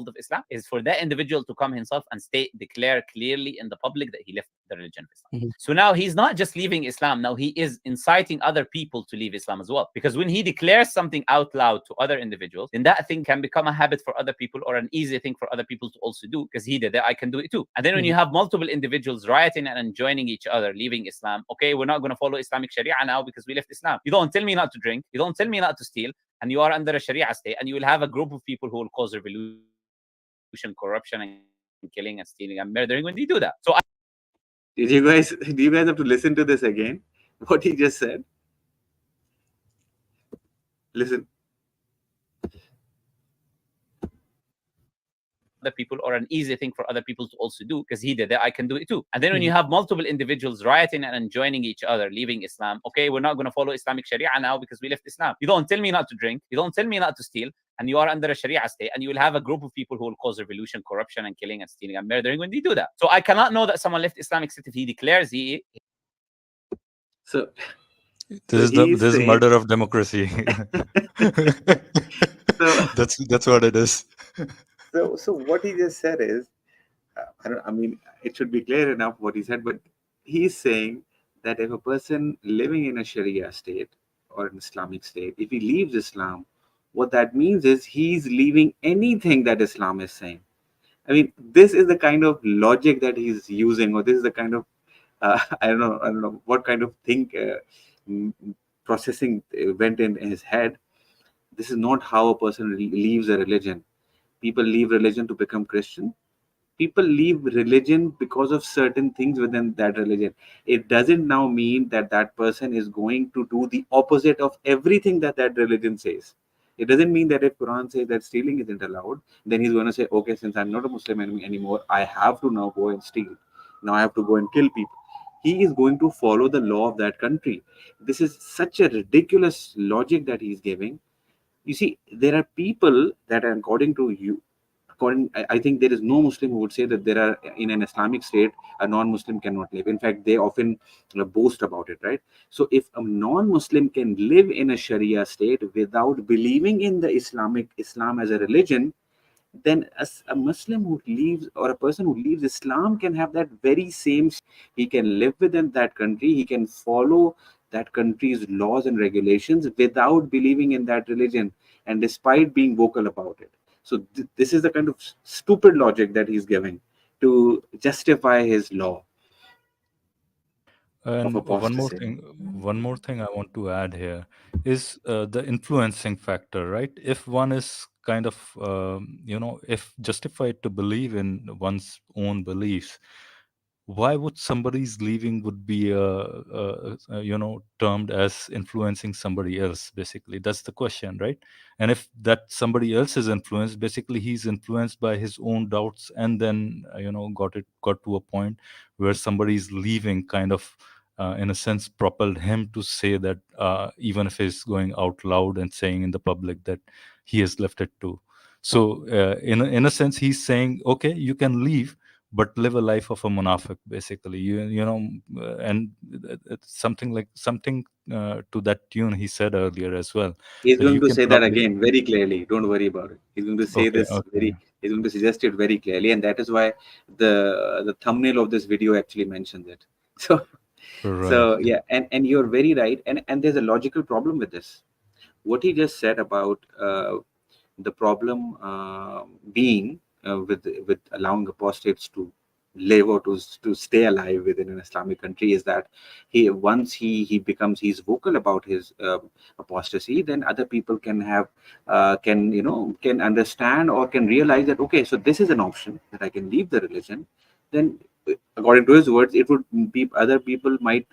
of Islam is for that individual to come himself and declare clearly in the public that he left the religion of Islam. So now he's not just leaving Islam, now he is inciting other people to leave Islam as well. Because when he declares something out loud to other individuals, then that thing can become a habit for other people or an easy thing for other people to also do, because he did it, I can do it too. And then when you have multiple individuals rioting and joining each other, leaving Islam, okay, we're not going to follow Islamic Sharia now because we left Islam. You don't tell me not to drink, you don't tell me not to steal, and you are under a Sharia state, and you will have a group of people who will cause revolution, corruption, and killing and stealing and murdering when you do that. So do you guys have to listen to this again? What he just said? Listen. Other people or an easy thing for other people to also do, because he did it, I can do it too. And then when you have multiple individuals rioting and joining each other, leaving Islam, okay, we're not going to follow Islamic Sharia now because we left Islam. You don't tell me not to drink, you don't tell me not to steal, and you are under a Sharia state, and you will have a group of people who will cause revolution, corruption, and killing and stealing and murdering when they do that. So I cannot know that someone left Islamic State if he declares he. So this is murder of democracy. That's what it is. So what he just said is, I mean, it should be clear enough what he said, but he's saying that if a person living in a Sharia state or an Islamic state, if he leaves Islam, what that means is he's leaving anything that Islam is saying. I mean, this is the kind of logic that he's using, or this is the kind of I don't know what kind of processing went in his head. This is not how a person leaves a religion. People leave religion to become Christian. People leave religion because of certain things within that religion. It doesn't now mean that that person is going to do the opposite of everything that that religion says. It doesn't mean that if Quran says that stealing isn't allowed, then he's going to say, okay, since I'm not a Muslim anymore, I have to now go and steal. Now I have to go and kill people. He is going to follow the law of that country. This is such a ridiculous logic that he's giving. You see, there are people that are, according to you, I think there is no Muslim who would say that there are, in an Islamic state, a non-Muslim cannot live. In fact, they often boast about it, right? So if a non-Muslim can live in a Sharia state without believing in the Islam as a religion, then a Muslim who leaves, or a person who leaves Islam, can have that very same. He can live within that country. He can follow that country's laws and regulations without believing in that religion, and despite being vocal about it. So this is the kind of stupid logic that he's giving to justify his law. And one more thing I want to add here is the influencing factor, right? If one is kind of, if justified to believe in one's own beliefs, why would somebody's leaving would be termed as influencing somebody else? Basically, that's the question, right? And if that somebody else is influenced, basically he's influenced by his own doubts, and then got to a point where somebody's leaving kind of in a sense propelled him to say that even if he's going out loud and saying in the public that he has left it too. So in a sense, he's saying, okay, you can leave, but live a life of a munafiq, basically. And it's something to that tune he said earlier as well. He's going to say that again very clearly. Don't worry about it. He's going to say this he's going to suggest it very clearly, and that is why the thumbnail of this video actually mentions it. So right. So yeah, and you're very right, and there's a logical problem with this. What he just said about the problem being with allowing apostates to live or to stay alive within an Islamic country is that once he's vocal about his apostasy, then other people can have can understand or can realize that, okay, so this is an option that I can leave the religion. Then according to his words, it would be other people might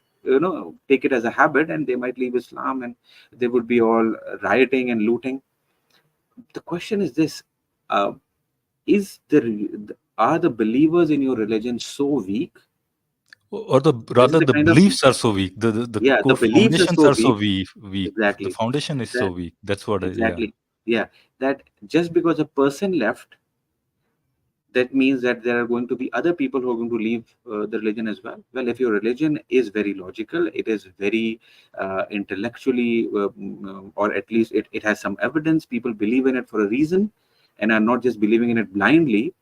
take it as a habit, and they might leave Islam, and they would be all rioting and looting. The question is this: uh, is are the believers in your religion so weak? Or the This is rather the the kind of, beliefs are so weak. The yeah, the core beliefs are foundations so are so weak. weak. The Exactly. foundation is so That weak. That's what. Yeah. exactly. Yeah. That just because a person left, that means that there are going to be other people who are going to leave the religion as well. Well, if your religion is very logical, it is very intellectually, or at least it has some evidence, people believe in it for a reason and are not just believing in it blindly,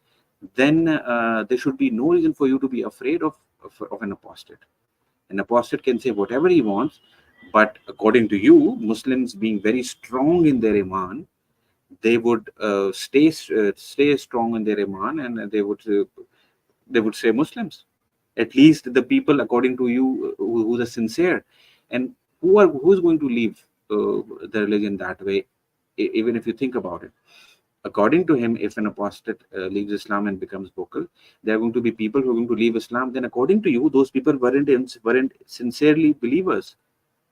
then there should be no reason for you to be afraid of an apostate. An apostate can say whatever he wants, but according to you, Muslims being very strong in their iman, they would stay strong in their iman, and they would say Muslims. At least the people, according to you, who are sincere, and who's going to leave the religion that way, even if you think about it. According to him, if an apostate leaves Islam and becomes vocal, there are going to be people who are going to leave Islam. Then, according to you, those people weren't sincerely believers,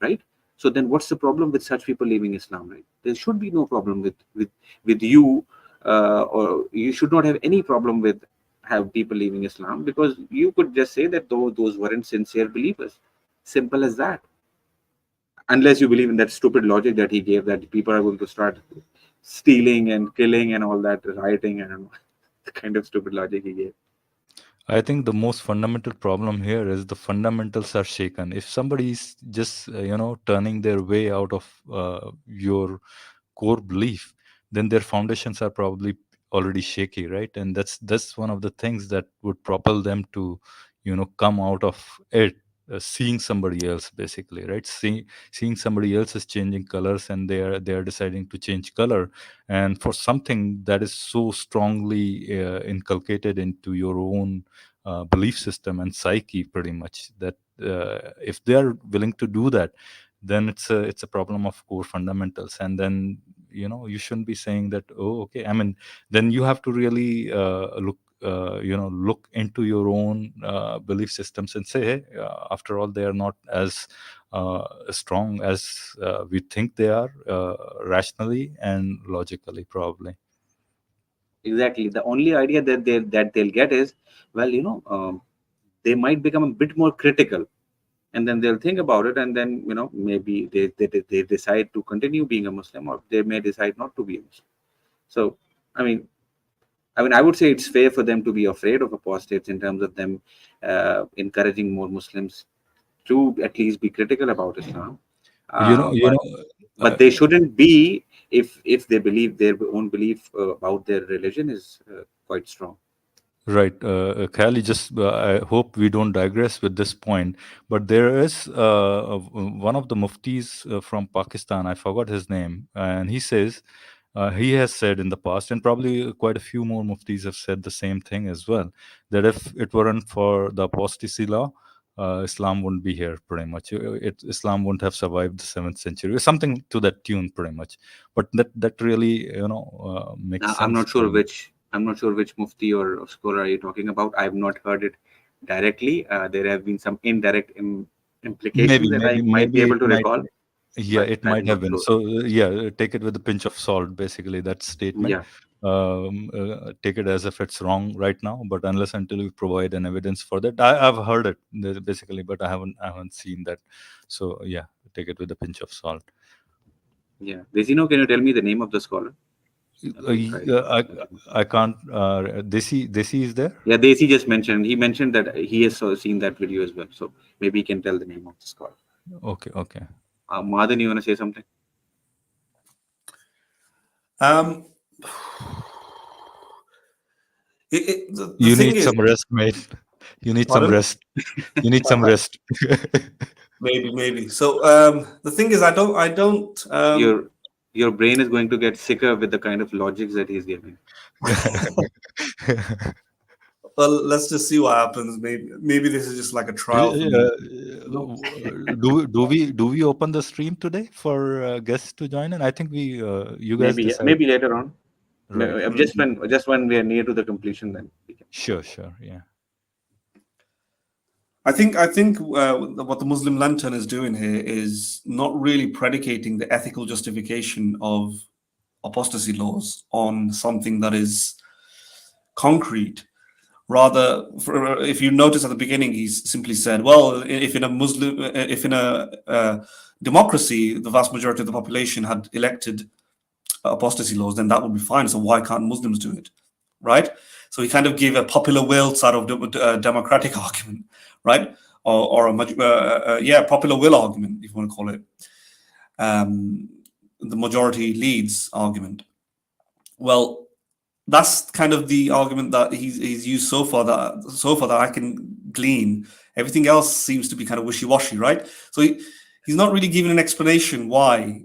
right? So then, what's the problem with such people leaving Islam? Right? There should be no problem with you, or you should not have any problem with have people leaving Islam, because you could just say that those weren't sincere believers. Simple as that. Unless you believe in that stupid logic that he gave, that people are going to start stealing and killing and all that, rioting, and the kind of stupid logic he gave. I think the most fundamental problem here is the fundamentals are shaken. If somebody is just turning their way out of your core belief, then their foundations are probably already shaky, right? And that's one of the things that would propel them to come out of it, seeing somebody else, basically, right? Seeing somebody else is changing colors, and they are deciding to change color, and for something that is so strongly inculcated into your own belief system and psyche, pretty much, that if they are willing to do that, then it's a problem of core fundamentals. And then you shouldn't be saying that, oh, okay, I mean, then you have to really look into your own belief systems and say, hey, after all, they are not as strong as we think they are, rationally and logically, probably. Exactly. The only idea that they'll get is, well, they might become a bit more critical, and then they'll think about it, and then maybe they decide to continue being a Muslim, or they may decide not to be a Muslim. So, I mean, I would say it's fair for them to be afraid of apostates, in terms of them encouraging more Muslims to at least be critical about Islam. But they shouldn't be, if they believe their own belief about their religion is quite strong. Right. Khali, just I hope we don't digress with this point, but there is one of the muftis from Pakistan, I forgot his name, and he says, he has said in the past, and probably quite a few more muftis have said the same thing as well, that if it weren't for the apostasy law, Islam wouldn't be here, pretty much. Islam wouldn't have survived the 7th century, something to that tune, pretty much. But that really, makes sense. I'm not sure which mufti or scholar are you talking about. I have not heard it directly. There have been some indirect implications that I might be able to recall. Yeah, it might have been. Sure. So yeah, take it with a pinch of salt, basically, that statement. Yeah. Take it as if it's wrong right now, but unless until you provide an evidence for that, I've heard it basically, but I haven't seen that. So yeah, take it with a pinch of salt. Yeah. Desino, can you tell me the name of the scholar? I can't. Desi is there? Yeah, Desi just mentioned. He mentioned that he has seen that video as well. So maybe he can tell the name of the scholar. Okay. Madan, you want to say something? You need some rest, mate. You need some rest. You need some rest. Maybe. So the thing is, I don't. Your brain is going to get sicker with the kind of logics that he's giving. Well, let's just see what happens. Maybe this is just like a trial. Do we open the stream today for guests to join in? I think you guys Maybe decide. maybe later on. Right. Just when we are near to the completion, then we can. Sure, yeah. I think what the Muslim Lantern is doing here is not really predicating the ethical justification of apostasy laws on something that is concrete. Rather, if you notice at the beginning, he's simply said, well, if in a democracy, the vast majority of the population had elected apostasy laws, then that would be fine. So why can't Muslims do it, right? So he kind of gave a popular will side of democratic argument, right? Or a popular will argument, if you want to call it, the majority leads argument. Well, that's kind of the argument that he's used so far that I can glean. Everything else seems to be kind of wishy-washy, right? So he's not really giving an explanation why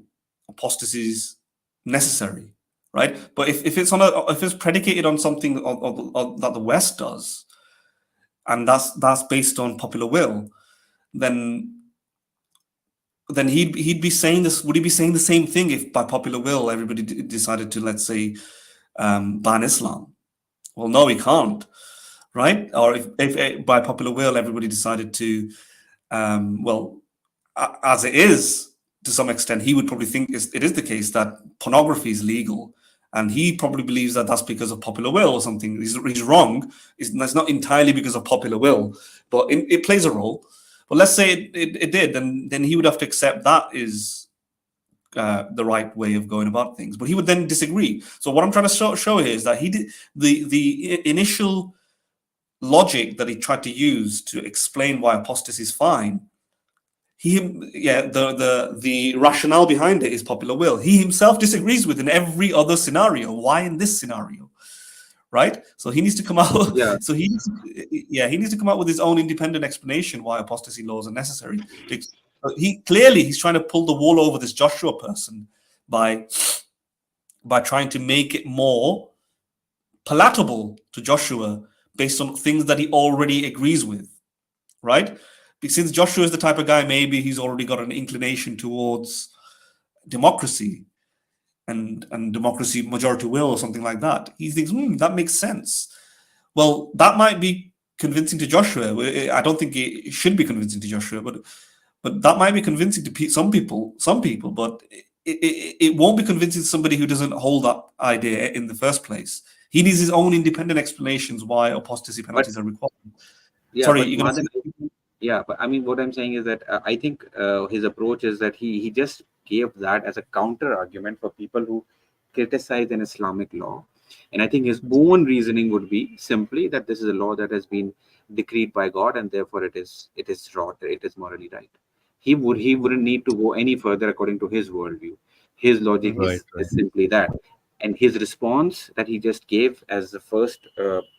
apostasy is necessary, right? But if it's predicated on something that the West does, and that's based on popular will, then he'd be saying this. Would he be saying the same thing if by popular will everybody decided to, let's say, ban Islam? Well, no, he can't, right? Or if by popular will everybody decided to, as it is to some extent, he would probably think it is the case that pornography is legal, and he probably believes that that's because of popular will or something. He's wrong. That's not entirely because of popular will, but it plays a role. But let's say it did, then he would have to accept that is the right way of going about things. But he would then disagree. So what I'm trying to show here is that he did the initial logic that he tried to use to explain why apostasy is fine. The rationale behind it is popular will. He himself disagrees with in every other scenario. Why in this scenario? Right? So he needs to come out. Yeah. So he needs to come out with his own independent explanation why apostasy laws are necessary. He's trying to pull the wool over this Joshua person by trying to make it more palatable to Joshua based on things that he already agrees with, right? Since Joshua is the type of guy, maybe he's already got an inclination towards democracy and democracy majority will or something like that. He thinks, that makes sense. Well, that might be convincing to Joshua. I don't think it should be convincing to Joshua, but that might be convincing to some people, but it won't be convincing to somebody who doesn't hold that idea in the first place. He needs his own independent explanations why apostasy penalties are required. Yeah, Sorry, you're going to say? Yeah, but I mean, what I'm saying is that I think his approach is that he just gave that as a counter argument for people who criticize an Islamic law. And I think his own reasoning would be simply that this is a law that has been decreed by God, and therefore it is right, it is morally right. He wouldn't need to go any further according to his worldview. His logic is simply that. And his response that he just gave as the first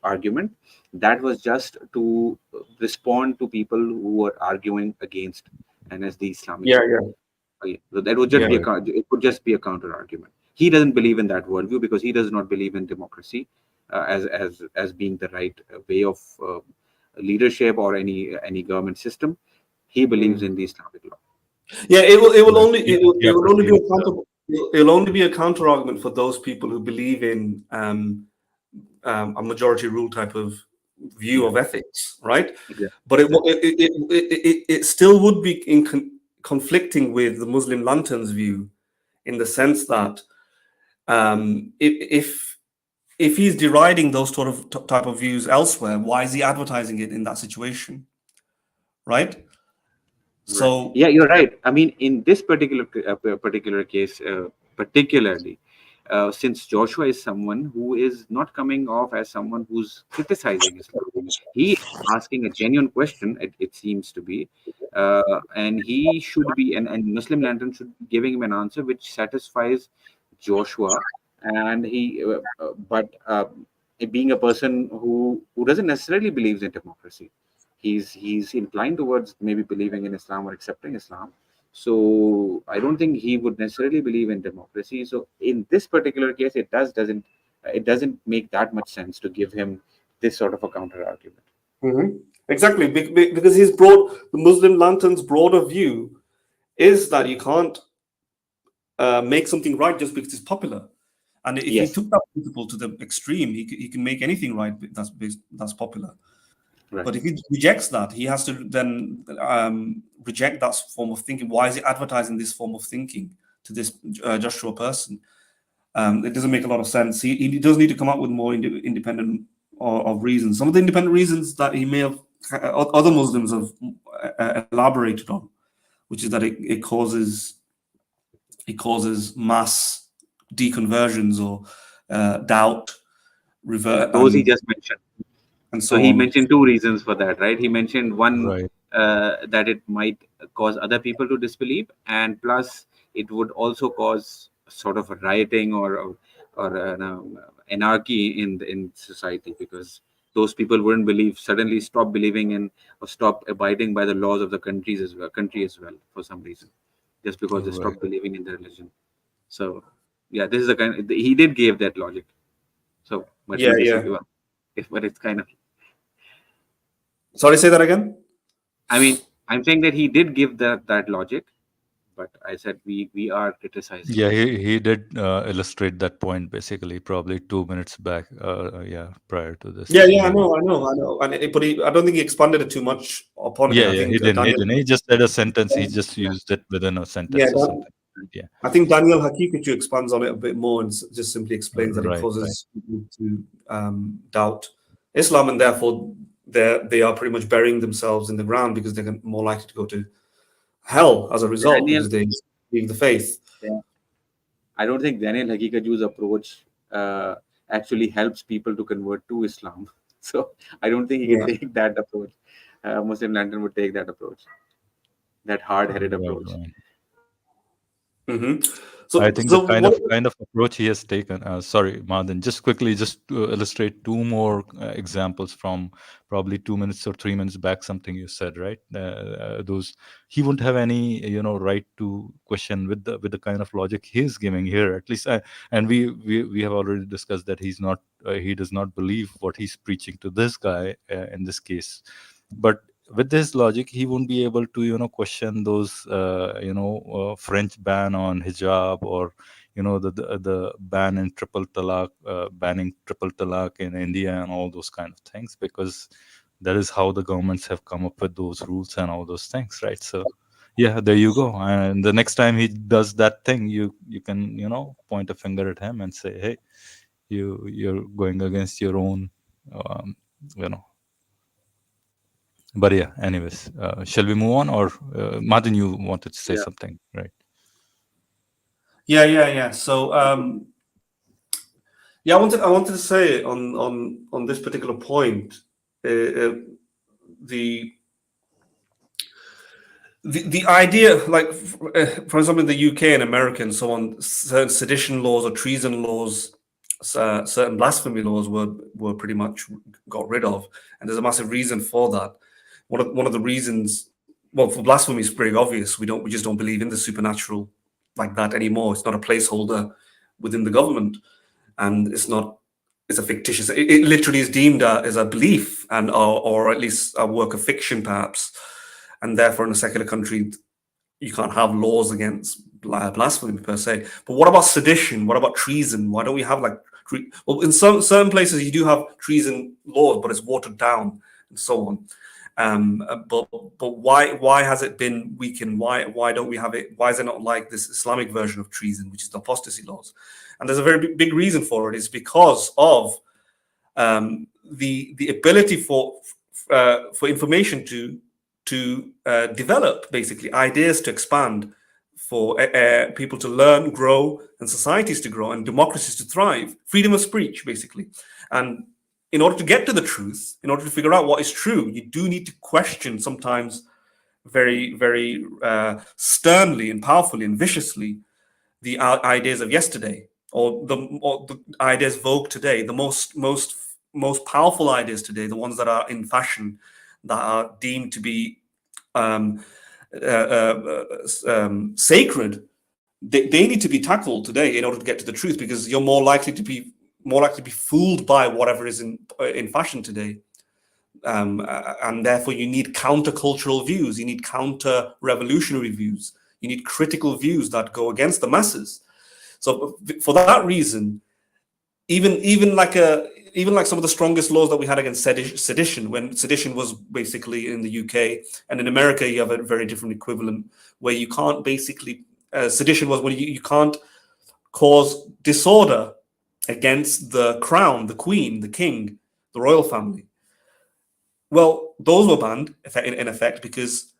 argument, that was just to respond to people who were arguing against and as the Islamic. Okay. So that would just it would just be a counter argument. He doesn't believe in that worldview because he does not believe in democracy as being the right way of leadership or any government system. He believes in the Islamic law. Yeah, it will only be accountable. It'll only be a counter argument for those people who believe in a majority rule type of view of ethics, right? Yeah. But it still would be conflicting with the Muslim Lantern's view, in the sense that if he's deriding those sort of type of views elsewhere, why is he advertising it in that situation, right? So yeah, you're right. I mean, in this particular case, particularly, since Joshua is someone who is not coming off as someone who's criticizing Islam, he is asking a genuine question. It seems to be, and he should be, and Muslim Lantern should be giving him an answer which satisfies Joshua. And being a person who doesn't necessarily believes in democracy. He's inclined towards maybe believing in Islam or accepting Islam. So I don't think he would necessarily believe in democracy. So in this particular case, it doesn't make that much sense to give him this sort of a counter argument. Exactly, because the Muslim Lantern's broader view is that you can't make something right just because it's popular. And if he took that principle to the extreme, he can make anything right that's popular. Right. But if he rejects that, he has to then reject that form of thinking. Why is he advertising this form of thinking to this Joshua person? It doesn't make a lot of sense. He does need to come up with more independent of reasons. Some of the independent reasons that he may have, other Muslims have elaborated on, which is that it causes mass deconversions or doubt, revert. Those he just mentioned. And so he mentioned two reasons for that, right? He mentioned one, Right. that it might cause other people to disbelieve, and plus it would also cause sort of a rioting or an anarchy in society, because those people wouldn't suddenly stop believing in or stop abiding by the laws of the country as well for some reason, just because they stopped believing in the religion. So yeah, this is the kind he did give that logic. So but but it's kind of, sorry, say that again. I mean, I'm saying that he did give that logic, but I said we are criticizing. Yeah, he did illustrate that point basically, probably 2 minutes back. Prior to this. Yeah, I know. But I don't think he expanded it too much upon it. Yeah, I think he didn't. Daniel, He just said a sentence. He just used it within a sentence or something. Yeah. I think Daniel Hakikuchu expands on it a bit more and just simply explains that it Right, causes people to doubt Islam, and therefore they are pretty much burying themselves in the ground because they're more likely to go to hell as a result, because they leave the faith. Yeah. I don't think Daniel Hakikaju's approach actually helps people to convert to Islam. So I don't think he can take that approach. Muslim Lantern would take that approach, that hard-headed approach. So I think the kind of approach he has taken. Sorry, Madan, just quickly, just to illustrate two more examples from probably 2 minutes or 3 minutes back. Something you said, right? Those he wouldn't have any, right to question with the kind of logic he's giving here. At least, and we have already discussed that he's not, he does not believe what he's preaching to this guy in this case, but with this logic, he won't be able to, question those, French ban on hijab, or, the ban in triple talaq, banning triple talaq in India and all those kind of things, because that is how the governments have come up with those rules and all those things, right? So, yeah, there you go. And the next time he does that thing, you can, point a finger at him and say, hey, you're going against your own, But yeah, anyways, shall we move on, or Martin, you wanted to say something, right? Yeah. So, I wanted to say on this particular point, the idea, like for example, in the UK and America and so on, certain sedition laws or treason laws, certain blasphemy laws were pretty much got rid of, and there's a massive reason for that. One of the reasons, well, for blasphemy is pretty obvious. We just don't believe in the supernatural like that anymore. It's not a placeholder within the government, and it's a fictitious. It literally is deemed as a belief, and or at least a work of fiction, perhaps. And therefore, in a secular country, you can't have laws against blasphemy per se. But what about sedition? What about treason? Why don't we have well, in certain places you do have treason laws, but it's watered down and so on. But why has it been weakened? Why don't we have it? Why is it not like this Islamic version of treason, which is the apostasy laws? And there's a very big reason for it. It's because of the ability for information to develop, basically ideas to expand, for people to learn, grow, and societies to grow, and democracies to thrive. Freedom of speech, basically. And in order to get to the truth, in order to figure out what is true, you do need to question, sometimes very, very sternly and powerfully and viciously, the ideas of yesterday, or the ideas vogue today, the most powerful ideas today, the ones that are in fashion, that are deemed to be sacred. They need to be tackled today in order to get to the truth, because you're more likely to be more likely to be fooled by whatever is in fashion today. And therefore you need countercultural views, you need counter-revolutionary views, you need critical views that go against the masses. So for that reason, even like some of the strongest laws that we had against sedition, when sedition was basically in the UK, and in America you have a very different equivalent where you can't basically sedition was when you can't cause disorder against the crown, the queen, the king, the royal family. Well, those were banned in effect because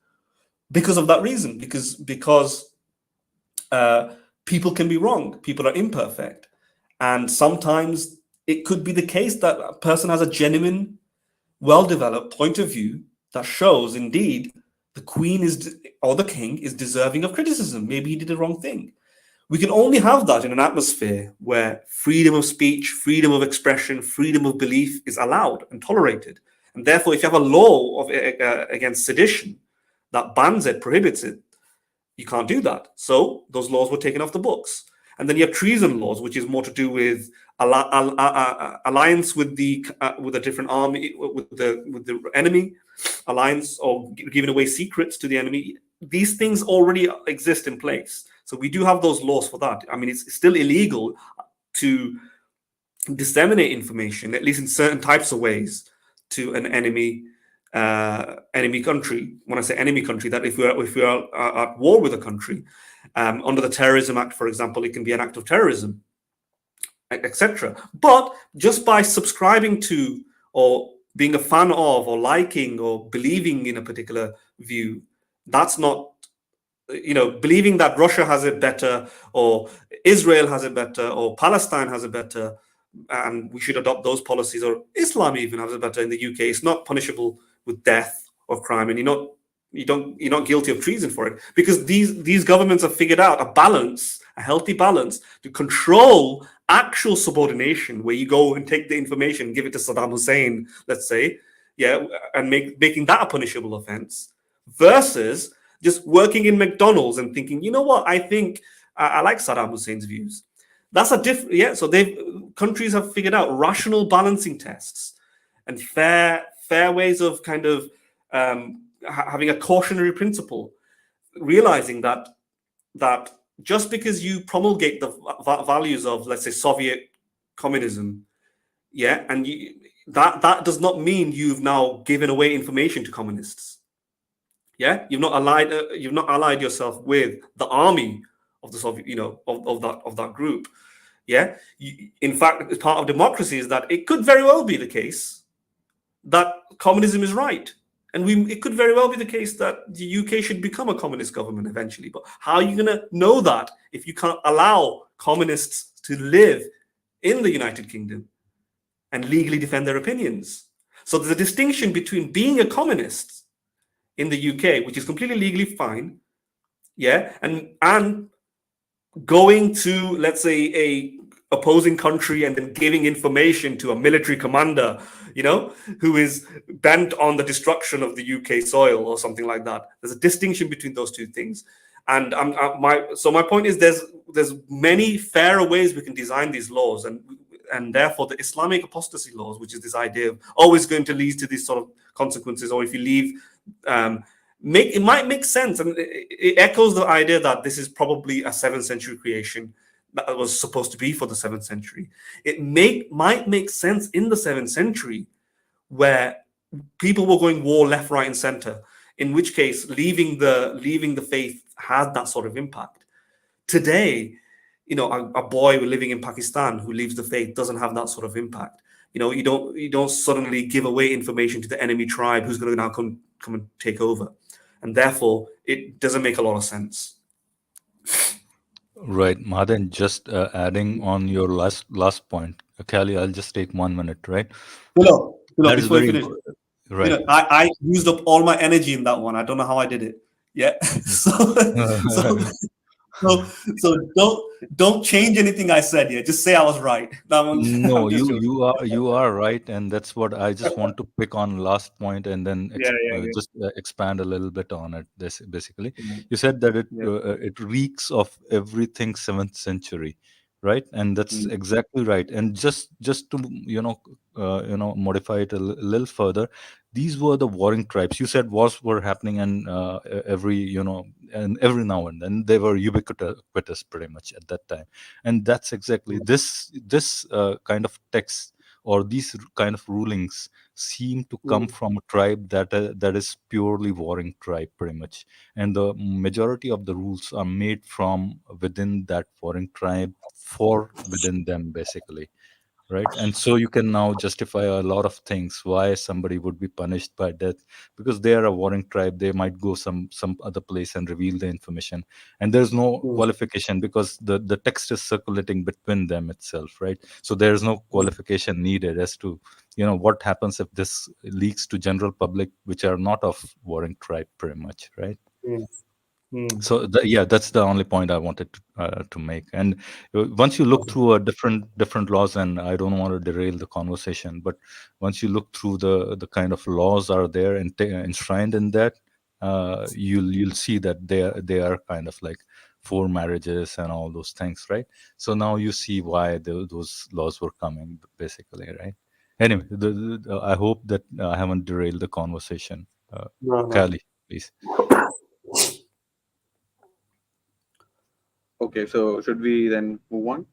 of that reason, because people can be wrong, people are imperfect, and sometimes it could be the case that a person has a genuine, well-developed point of view that shows indeed the queen or the king is deserving of criticism. Maybe he did the wrong thing. We can only have that in an atmosphere where freedom of speech, freedom of expression, freedom of belief is allowed and tolerated. And therefore, if you have a law against sedition that bans it, prohibits it, you can't do that. So those laws were taken off the books. And then you have treason laws, which is more to do with alliance with a different army, with the enemy, alliance, or giving away secrets to the enemy. These things already exist in place. So we do have those laws for that. I mean, it's still illegal to disseminate information, at least in certain types of ways, to an enemy country. When I say enemy country, that if we are at war with a country, under the Terrorism Act, for example, it can be an act of terrorism, etc. But just by subscribing to, or being a fan of, or liking, or believing in a particular view, that's not, believing that Russia has it better, or Israel has it better, or Palestine has it better, and we should adopt those policies, or Islam even has it better in the UK. It's not punishable with death or crime, and you're not guilty of treason for it, because these governments have figured out a healthy balance to control actual subordination, where you go and take the information, give it to Saddam Hussein, let's say, and making that a punishable offense, versus just working in McDonald's and thinking, you know what, I think I like Saddam Hussein's views. That's a different, so countries have figured out rational balancing tests and fair ways of kind of having a cautionary principle, realizing that just because you promulgate the values of, let's say, Soviet communism, and that does not mean you've now given away information to communists. You've not allied yourself with the army of the Soviet, of that group. In fact, part of democracy is that it could very well be the case that communism is right. And it could very well be the case that the UK should become a communist government eventually. But how are you going to know that if you can't allow communists to live in the United Kingdom and legally defend their opinions? So there's a distinction between being a communist in the UK, which is completely legally fine, and going to, let's say, a opposing country and then giving information to a military commander, who is bent on the destruction of the UK soil or something like that. There's a distinction between those two things. And my point is there's many fairer ways we can design these laws, and therefore the Islamic apostasy laws, which is this idea of always going to lead to these sort of consequences, or if you leave, it might make sense, and it echoes the idea that this is probably a 7th century creation that was supposed to be for the 7th century. It might make sense in the 7th century, where people were going war left, right, and center, in which case leaving the faith had that sort of impact. Today, a boy living in Pakistan who leaves the faith doesn't have that sort of impact. You don't suddenly give away information to the enemy tribe who's going to now come and take over, and therefore it doesn't make a lot of sense. Right, Madan, just adding on your last point, Kali, I'll just take 1 minute, right? That is very finish. Right. I used up all my energy in that one. I don't know how I did it. So don't change anything I said here. Just say I was right. No, you are right, and that's what I just want to pick on last point, and then just expand a little bit on it. Basically, you said that it reeks of everything 7th century, right? And that's exactly right. And just to modify it a little further, these were the warring tribes. You said wars were happening, and every now and then they were ubiquitous pretty much at that time. And that's exactly this kind of text, or these kind of rulings seem to come from a tribe that is purely warring tribe pretty much, and the majority of the rules are made from within that warring tribe for within them, basically, right? And so you can now justify a lot of things why somebody would be punished by death, because they are a warring tribe. They might go some other place and reveal the information, and there's no qualification, because the text is circulating between them itself, right? So there's no qualification needed as to what happens if this leaks to general public, which are not of warring tribe pretty much, right? So that's the only point I wanted to make. And once you look through a different laws, and I don't want to derail the conversation, but once you look through the kind of laws are there and enshrined in that, you'll see that they are kind of like 4 marriages and all those things, right? So now you see why those laws were coming, basically, right? Anyway, I hope that I haven't derailed the conversation. No. Kali, please. Okay, so should we then move on?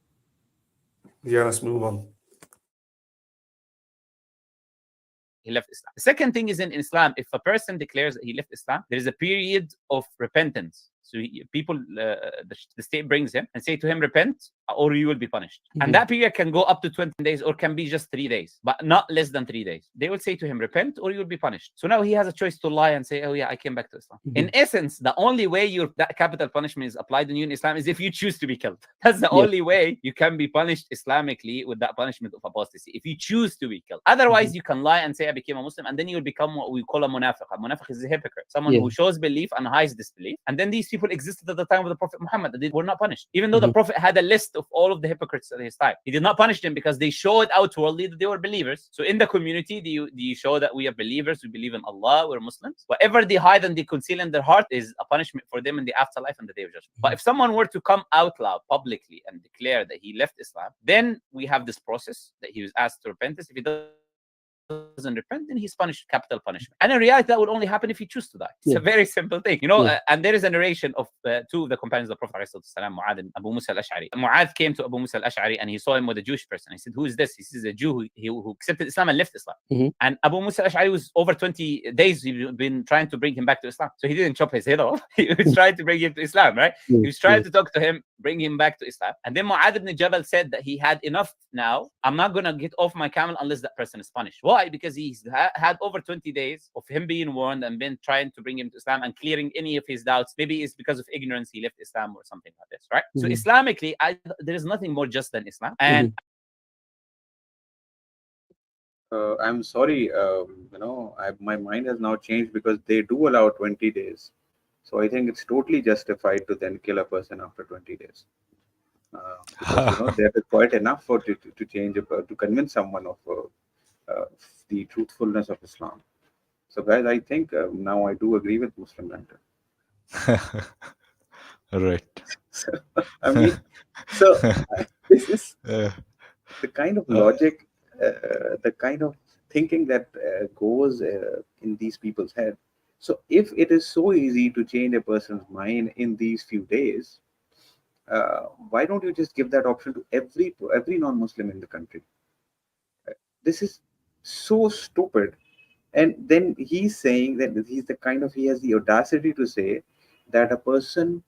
Yeah, let's move on. He left Islam. The second thing is, in Islam, if a person declares that he left Islam, there is a period of repentance. So people, the state brings him and say to him, repent, or you will be punished. And that period can go up to 20 days, or can be just 3 days, but not less than 3 days. They will say to him, repent, or you will be punished. So now he has a choice to lie and say, oh yeah, I came back to Islam. In essence, the only way that capital punishment is applied in you in Islam is if you choose to be killed. That's the only way you can be punished Islamically with that punishment of apostasy, if you choose to be killed. Otherwise, you can lie and say, I became a Muslim, and then you will become what we call a munafiq. A munafiq is a hypocrite, someone who shows belief and hides disbelief. And then these people existed at the time of the Prophet Muhammad. They were not punished, even though the Prophet had a list of all of the hypocrites at his time. He did not punish them because they showed outwardly that they were believers. So in the community, they show that we are believers, we believe in Allah, we're Muslims. Whatever they hide and they conceal in their heart is a punishment for them in the afterlife and the day of judgment. But if someone were to come out loud publicly and declare that he left Islam, then we have this process that he was asked to repentance. If he doesn't repent, then he's punished capital punishment. And in reality, that would only happen if he chooses to die. It's a very simple thing, and there is a narration of 2 of the companions of the Prophet, Mu'adh and Abu Musa al-Ash'ari. Mu'adh came to Abu Musa al-Ash'ari and he saw him with a Jewish person. He said, who is this? He says, a Jew who accepted Islam and left Islam. And Abu Musa al-Ash'ari was over 20 days, he'd been trying to bring him back to Islam. So he didn't chop his head off. He was trying to bring him to Islam, right? He was trying to talk to him, bring him back to Islam. And then Mu'adh ibn Jabal said that he had enough now. I'm not going to get off my camel unless that person is punished. Why? Because he's had over 20 days of him being warned and been trying to bring him to Islam and clearing any of his doubts. Maybe it's because of ignorance he left Islam or something like this, right? So Islamically, there is nothing more just than Islam. And I'm sorry, my mind has now changed, because they do allow 20 days. So I think it's totally justified to then kill a person after 20 days. Because, that is quite enough to change, to convince someone of the truthfulness of Islam. So guys, I think now I do agree with Muslim Lantern. Right. So, I mean, this is the kind of logic, the kind of thinking that goes in these people's head. So if it is so easy to change a person's mind in these few days, why don't you just give that option to every non-Muslim in the country? This is so stupid. And then he's saying that he has the audacity to say that a person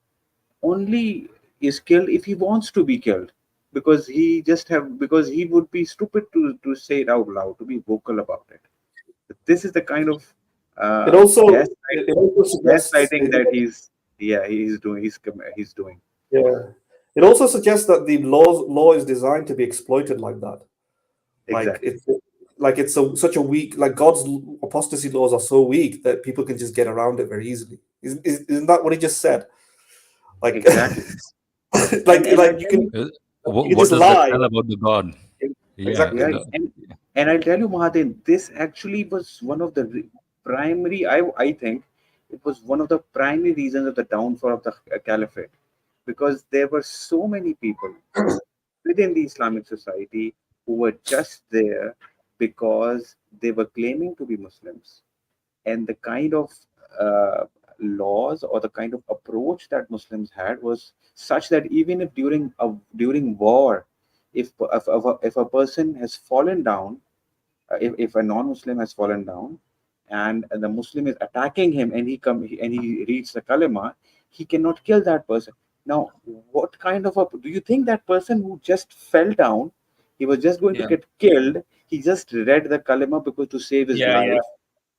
only is killed if he wants to be killed, because he would be stupid to say it out loud, to be vocal about it. This is the kind of gaslighting that he's doing. Yeah, it also suggests that the law is designed to be exploited like that. Exactly. It's such a weak, like God's apostasy laws are so weak that people can just get around it very easily. Isn't that what he just said? Like, exactly. you can what just does lie. that tell about the God? Exactly. And I'll tell you, Mahadin, this actually was one of the primary, I think it was one of the primary reasons of the downfall of the caliphate, because there were so many people within the Islamic society who were just there because they were claiming to be Muslims. And the kind of laws or the kind of approach that Muslims had was such that even if during war, if a person has fallen down, if a non-Muslim has fallen down, and the Muslim is attacking him, and he reads the kalima, he cannot kill that person. Now, what kind of a do you think that person who just fell down, he was just going to Yeah. get killed? He just read the kalima because to save his Yeah, life. yeah.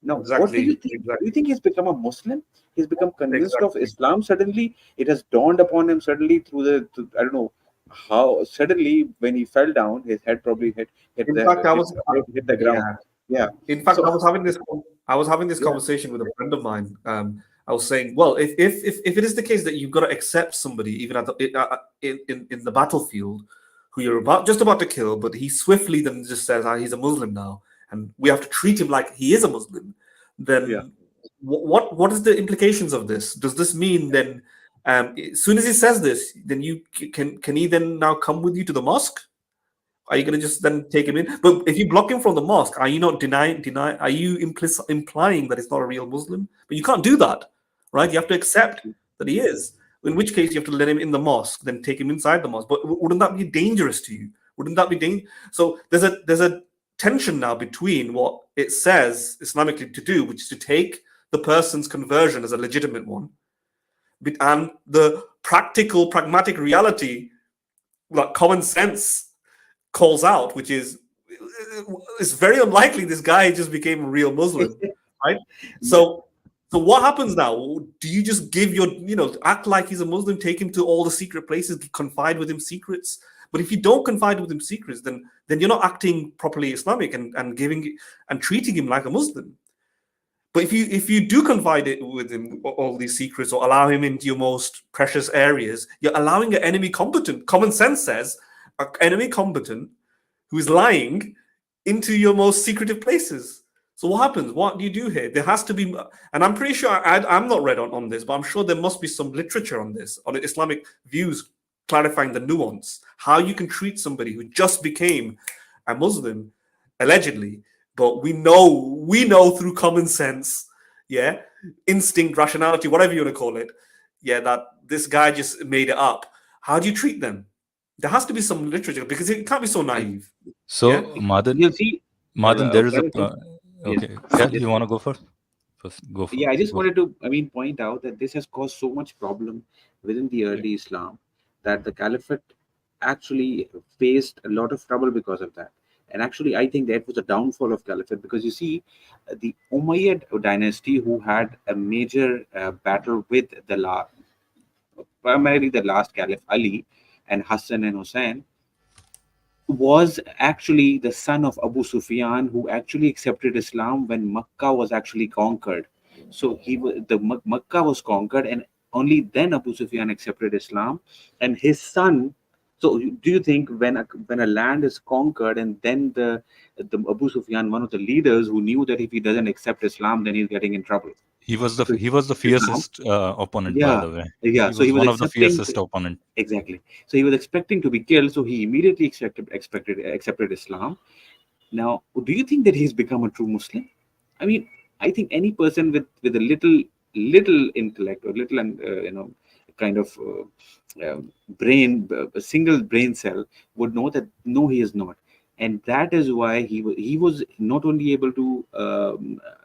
Now, what do Exactly. you think? Do you think he's become a Muslim? He's become convinced of Exactly. Islam suddenly. It has dawned upon him suddenly I don't know how suddenly when he fell down, his head probably hit In fact, hit the ground. yeah. Yeah. In fact, So I was having this yeah, conversation with a friend of mine. I was saying, well, if it is the case that you've got to accept somebody even at in the battlefield who you're just about to kill, but he swiftly then just says, he's a Muslim now, and we have to treat him like he is a Muslim, then yeah. what is the implications of this? Does this mean then, as soon as he says this, then you can he then now come with you to the mosque? Are you going to just then take him in? But if you block him from the mosque, are you not are you implying that he's not a real Muslim? But you can't do that, right? You have to accept that he is. In which case, you have to let him in the mosque, then take him inside the mosque. But wouldn't that be dangerous to you? Wouldn't that be dangerous? So there's a tension now between what it says Islamically to do, which is to take the person's conversion as a legitimate one, and the pragmatic reality, like common sense calls out, which is it's very unlikely this guy just became a real Muslim, right? So what happens now? Do you just give act like he's a Muslim, take him to all the secret places, confide with him secrets? But if you don't confide with him secrets, then you're not acting properly Islamic and giving and treating him like a Muslim. But if you do confide it with him all these secrets or allow him into your most precious areas, you're allowing an enemy combatant. Common sense says an enemy combatant who is lying into your most secretive places. So what happens? What do you do here? There has to be, and I'm pretty sure I'm not read on this, but I'm sure there must be some literature on this, on Islamic views, clarifying the nuance, how you can treat somebody who just became a Muslim, allegedly, but we know through common sense, yeah, instinct, rationality, whatever you want to call it, yeah, that this guy just made it up. How do you treat them? There has to be some literature because it can't be so naive. So, Yeah? Madan, You see, there is a yeah. okay. Yeah, you want to go first? Go for Yeah, I just go. wanted to, point out that this has caused so much problem within the early Islam that the caliphate actually faced a lot of trouble because of that. And actually, I think that was a downfall of caliphate because you see, the Umayyad dynasty, who had a major battle with primarily the last caliph Ali and Hassan and Hussein, was actually the son of Abu Sufyan, who actually accepted Islam when Makkah was actually conquered. So Makkah was conquered, and only then Abu Sufyan accepted Islam, and his son. So, do you think when a land is conquered, and then the Abu Sufyan, one of the leaders, who knew that if he doesn't accept Islam, then he's getting in trouble. He was the So Islam, fiercest opponent, by yeah, the way. yeah. He So he was was one of the accepting. fiercest opponent. Exactly. So he was expecting to be killed. So he immediately accepted Islam. Now, do you think that he's become a true Muslim? I mean, I think any person with a little intellect or little kind of a single brain cell would know that no, he is not. And that is why he was not only able to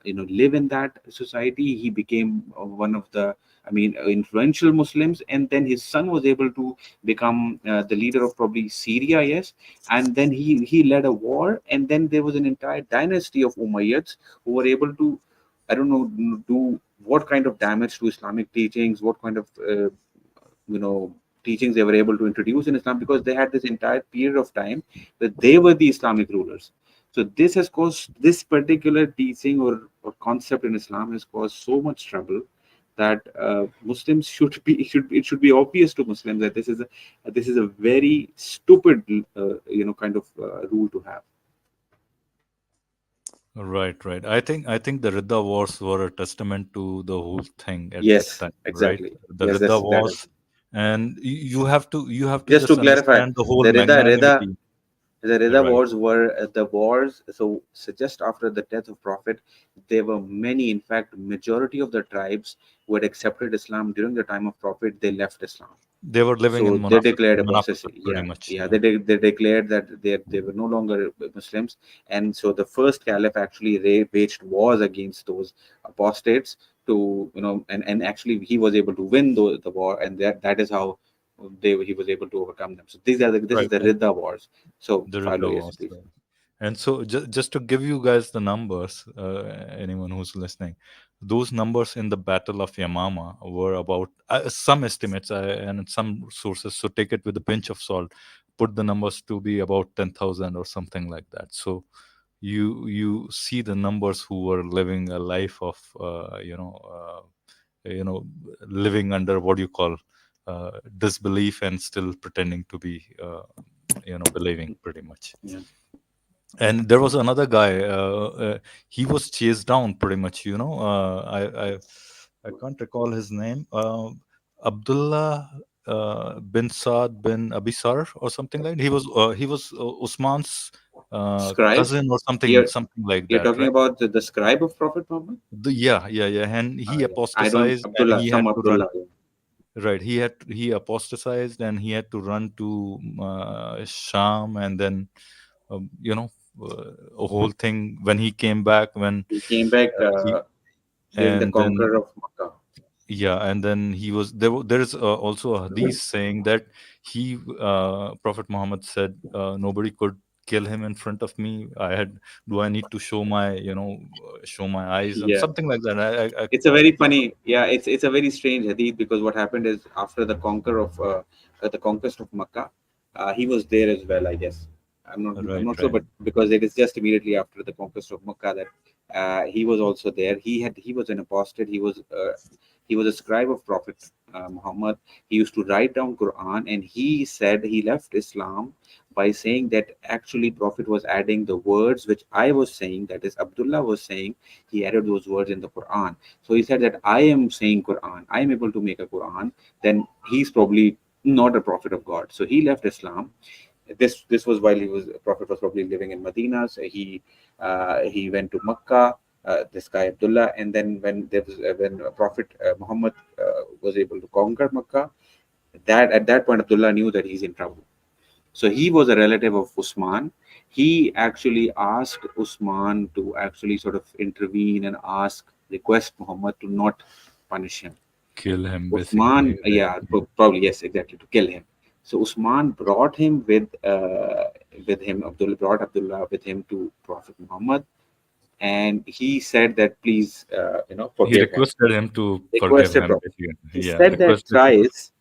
live in that society. He became one of the influential Muslims, and then his son was able to become the leader of probably Syria, yes. And then he led a war, and then there was an entire dynasty of Umayyads who were able to, I don't know, do what kind of damage to Islamic teachings, what kind of teachings they were able to introduce in Islam, because they had this entire period of time that they were the Islamic rulers. So this has caused, this particular teaching or concept in Islam has caused so much trouble that Muslims it should be obvious to Muslims that this is a very stupid kind of rule to have. Right. I think the Ridda Wars were a testament to the whole thing at Yes, that time, exactly. right? The Yes, Ridda that Wars, and you have to Just to clarify, understand the whole the magnanimity. Rida Right. wars were the wars. So just after the death of Prophet, there were many. In fact, majority of the tribes who had accepted Islam during the time of Prophet, they left Islam. They were living in So they declared Munafaqat apostasy. pretty Yeah, much. yeah. They declared that they were no longer Muslims, and so the first caliph actually waged wars against those apostates to, and actually he was able to win the war, and that is how he was able to overcome them. So this is Right. the Ridda wars. So The Philo, Ridda yes, was please. there. And so just to give you guys the numbers, anyone who's listening, those numbers in the Battle of Yamama were about some estimates and some sources. So take it with a pinch of salt. Put the numbers to be about 10,000 or something like that. So you see the numbers who were living a life of living under what you call disbelief and still pretending to be believing pretty much. Yeah. And there was another guy, he was chased down pretty much, I can't recall his name, Abdullah bin Saad bin Abisar or something like that. He was Usman's Scribe. cousin or something You're something like you're that, talking right? about the scribe of Prophet Muhammad. Yeah, and he Yeah. I don't apostatized and Abdullah, he had some to run. Abdullah. Yeah. Right, he apostatized and he had to run to Sham, and then a whole thing when he came back, when He came back he during the and then conqueror of Makkah. yeah, and then he was there. There is also a hadith saying that Prophet Muhammad said, nobody could kill him in front of me. Do I need to show my show my eyes and Yeah. something like that. I It's a very funny, yeah. It's a very strange hadith, because what happened is after the conquest of Makkah, he was there as well. I guess I'm right, not sure, right, but because it is just immediately after the conquest of Makkah that he was also there. He was an apostate. He was a scribe of Prophet Muhammad. He used to write down Quran, and he said he left Islam by saying that actually Prophet was adding the words which I was saying, that is Abdullah was saying. He added those words in the Quran. So he said that I am saying Quran, I am able to make a Quran, then he's probably not a prophet of God. So he left Islam. This was while Prophet was probably living in Medina. So he went to Makkah. This guy Abdullah, and then when Prophet Muhammad was able to conquer Makkah, that at that point Abdullah knew that he's in trouble. So he was a relative of Usman. He actually asked Usman to actually sort of intervene and request Muhammad to not punish him. kill him basically. Usman, yeah, probably yes, exactly, to kill him. So Usman brought him with him. Abdullah brought Abdullah with him to Prophet Muhammad, and he said that please, He forgive him. requested him to forgive Requested him. Prophet. Basically. He Yeah, said that requested. thrice,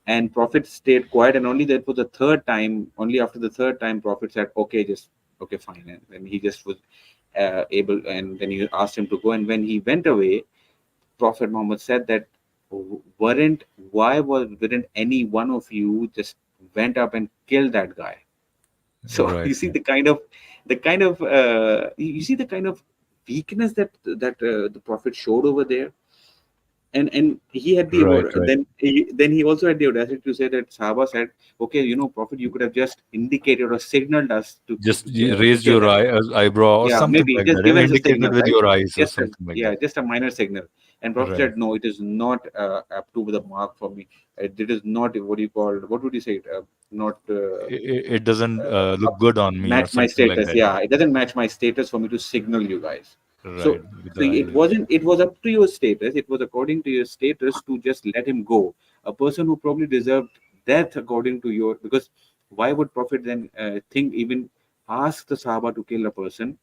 and Prophet stayed quiet, and only that was the third time. Only after the third time, Prophet said, "Okay, okay, fine." And then he just was able, and then he asked him to go. And when he went away, Prophet Muhammad said that, wouldn't any one of you just went up and killed that guy? So Right. you see the kind of weakness that the Prophet showed over there. And he had the Right. then he also had the audacity to say that Sahaba said, okay, Prophet, you could have just indicated or signaled us to Just to raise kill your that guy. eyebrow or Yeah, something maybe like just that, give and us a indicated signal, with right? your eyes or something like that. Just a minor signal. And Prophet Right. said, no, it is not up to the mark for me. It is not, what would you say it? Not It doesn't look good on me or match my something like status. that. Yeah, it doesn't match my status for me to signal you guys. Right. So, With so the it eyes. wasn't. It was up to your status. It was according to your status to just let him go. A person who probably deserved death according to your, because why would Prophet then even ask the Sahaba to kill a person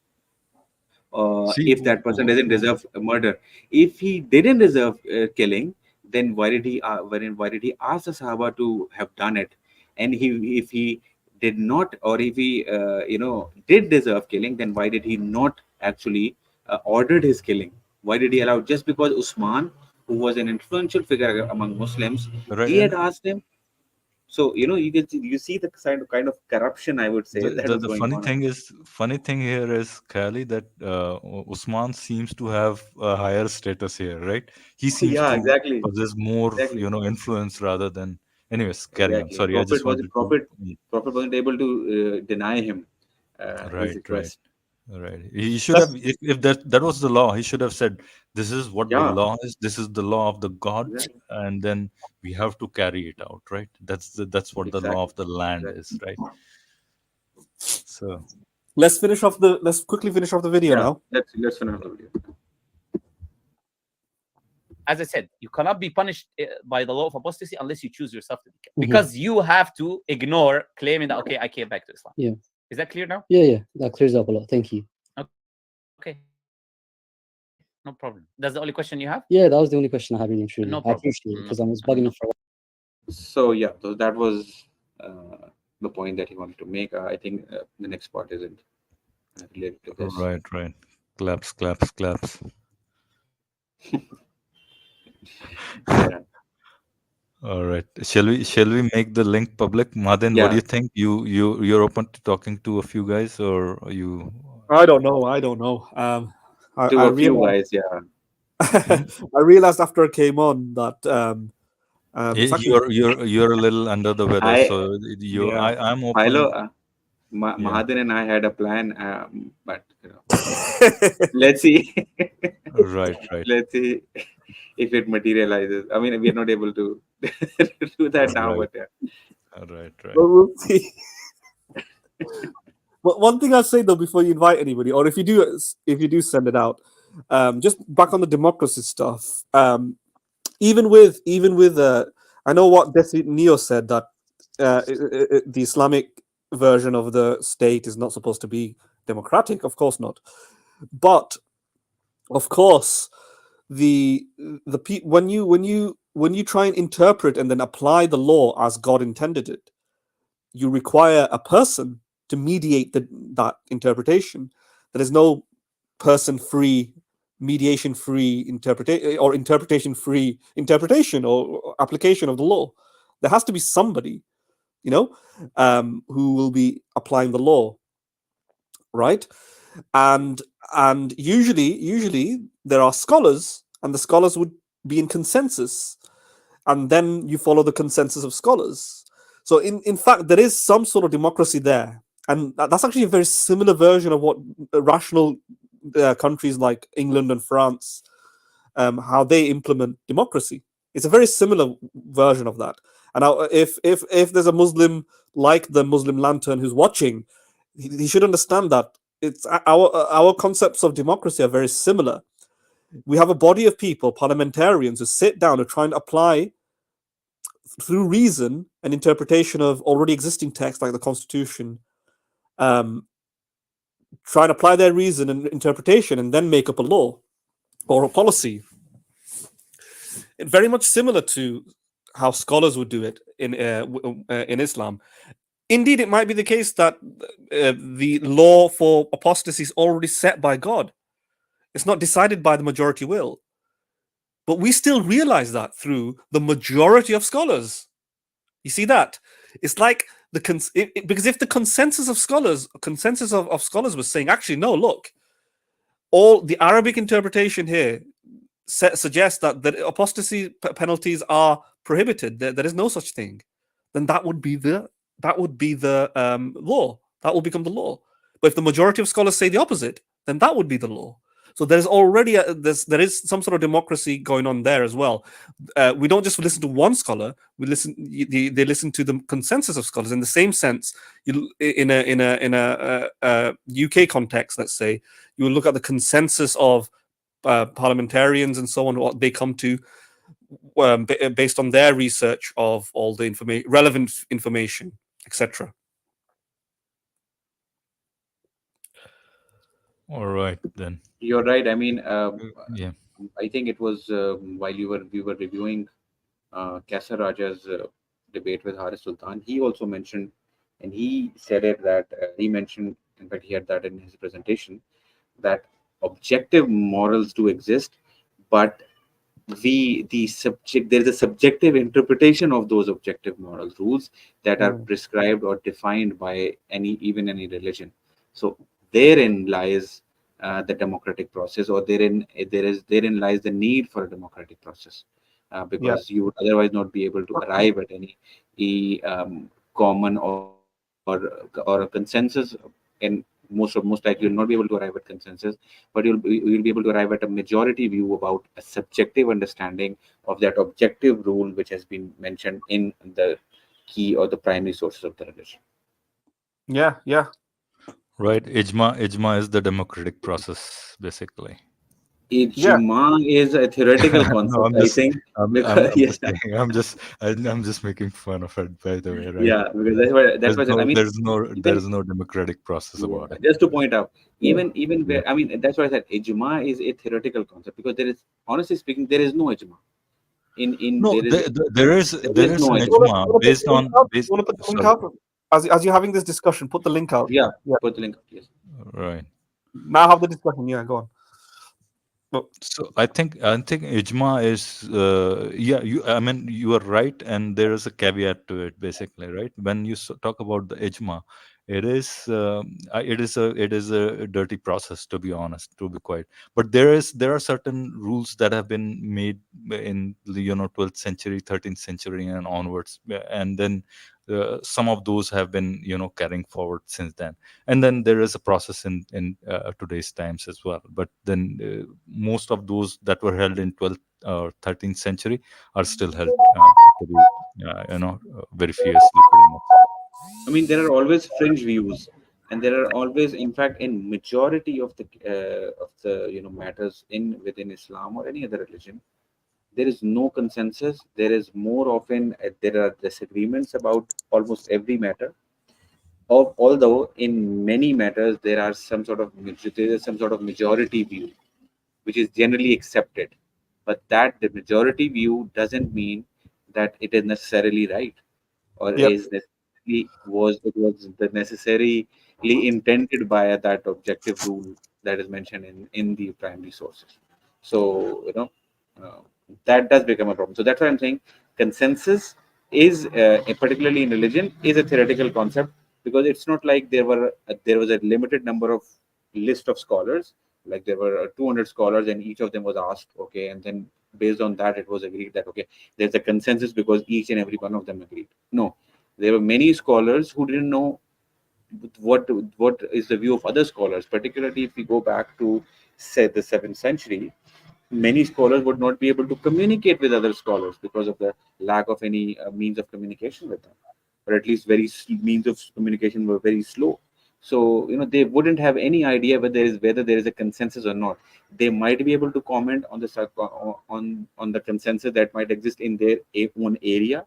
See, if that person doesn't deserve murder? If he didn't deserve killing, then why did he ask the Sahaba to have done it? And if he did not, or if he did deserve killing, then why did he not actually ordered his killing? Why did he allow? Just because Usman, who was an influential figure among Muslims, right, he had and asked him. So you see the kind of corruption, I would say, that is The going funny on. funny thing here is, Kali, that Usman seems to have a higher status here, right? He seems Yeah, to exactly. possess more, Exactly. Influence rather than. Anyways, carry on. Exactly. Sorry, I just wanted to. Prophet wasn't able to deny him his Right, request. right. He should have, Let's if that was the law, he should have said, "This is what the Yeah, law is. This is the law of the God," exactly. and then we have to carry it out, right? That's what the law Exactly. of the land Exactly. is, right? So. let's quickly finish off the video Yeah, now. let's finish the video. As I said, you cannot be punished by the law of apostasy unless you choose yourself to be kept. Because you have to ignore claiming that, okay, I came back to Islam. Yeah. Is that clear now? Yeah, that clears up a lot. Thank you. Okay. No problem. That's the only question you have? Yeah, that was the only question I had, really and truly. No I problem. appreciate it because I was bugging me for a while. So yeah, so that was the point that he wanted to make. I think the next part isn't related to this. Right. Claps. Yeah. All right. Shall we make the link public? Maden, what do Yeah. you think? You're open to talking to a few guys, or are you? I don't know. To I a few realized guys, yeah. I realized after I came on that it's actually You're a little under the weather, I so yeah. I'm Philo, open. Yeah. Mahadan and I had a plan, but let's see. Right. Let's see if it materializes. I mean, we are not able to do that now, Right. but yeah. Right. But we'll see. But one thing I'll say though, before you invite anybody, or if you do send it out, just back on the democracy stuff. Even with I know what Neo said, that the Islamic version of the state is not supposed to be democratic. Of course not. But of course, when you try and interpret and then apply the law as God intended it, you require a person to mediate that interpretation. There is no person-free, mediation-free interpretation or interpretation-free interpretation or application of the law. There has to be somebody, who will be applying the law, right? And usually there are scholars, and the scholars would be in consensus, and then you follow the consensus of scholars. So in fact, there is some sort of democracy there, and that's actually a very similar version of what rational countries like England and France, how they implement democracy. It's a very similar version of that. And if there's a Muslim like the Muslim Lantern who's watching, he should understand that it's our concepts of democracy are very similar. We have a body of people, parliamentarians, who sit down and try and apply through reason and interpretation of already existing texts like the Constitution, try and apply their reason and interpretation and then make up a law or a policy. It's very much similar to how scholars would do it in Islam. Indeed, it might be the case that the law for apostasy is already set by God. It's not decided by the majority will. But we still realize that through the majority of scholars. You see that? It's like because if the consensus of scholars was saying, actually, no, look, all the Arabic interpretation here suggests that the apostasy penalties are prohibited. There is no such thing. Then that would be the law. That will become the law. But if the majority of scholars say the opposite, then that would be the law. So there's already there is some sort of democracy going on there as well. We don't just listen to one scholar. They listen to the consensus of scholars. In the same sense, in a UK context, let's say, you will look at the consensus of parliamentarians and so on, what they come to based on their research of all the relevant information, etc. All right then. You're right. I mean, Yeah. I think it was while we were reviewing Kasar Raja's debate with Haris Sultan. He also mentioned, and he said it that he mentioned, in fact, he had that in his presentation, that objective morals do exist, but there is a subjective interpretation of those objective moral rules that are prescribed or defined by any religion. So therein lies the democratic process, or therein lies the need for a democratic process, Yeah. because you would otherwise not be able to arrive at any common or a consensus. And most likely you'll not be able to arrive at consensus, but you'll be able to arrive at a majority view about a subjective understanding of that objective rule which has been mentioned in the key or the primary sources of the religion. Yeah. Yeah. Right. Ijma is the democratic process, basically. Yeah. Ijma is a theoretical No, concept, I'm I just, think, I'm because just saying, I'm just making fun of it, by the way, right? yeah, because that's why I said, I mean, There even is no democratic process yeah, about it. just to point out, even Yeah. where, I mean, that's why I said ijma is a theoretical concept, because there is, honestly speaking, there is no ijma. In No, there is no an ijma. ijma Put based the link on out? based. You want to put the link Sorry, out? As you're having this discussion, put the link out. Yeah, Yeah. put the link up, yes. right. Now have the discussion. Yeah, go on. Well, So I think ijma is yeah, I mean, you are right, and there is a caveat to it, basically, right? When you talk about the ijma, it is a dirty process, to be honest, to be quite. But there are certain rules that have been made in the 12th century, 13th century, and onwards, and then some of those have been carrying forward since then. And then there is a process in today's times as well, but then most of those that were held in 12th or 13th century are still held to be very fiercely, pretty much. I mean, there are always fringe views, and there are always, in fact, in majority of the matters within Islam or any other religion, there is no consensus. There is more often there are disagreements about almost every matter. Although in many matters there is some sort of majority view which is generally accepted, but that the majority view doesn't mean that it is necessarily right, or yep. is necessarily was the necessarily intended by that objective rule that is mentioned in the primary sources. So uh, that does become a problem. So that's why I'm saying consensus is particularly in religion is a theoretical concept, because it's not like there was a limited number of list of scholars, like there were 200 scholars and each of them was asked, okay, and then based on that it was agreed that okay, there's a consensus because each and every one of them agreed. No, there were many scholars who didn't know what is the view of other scholars. Particularly if we go back to, say, the 7th century, many scholars would not be able to communicate with other scholars because of the lack of any means of communication with them, or at least means of communication were very slow. So they wouldn't have any idea whether there is a consensus or not. They might be able to comment on the consensus that might exist in their own area.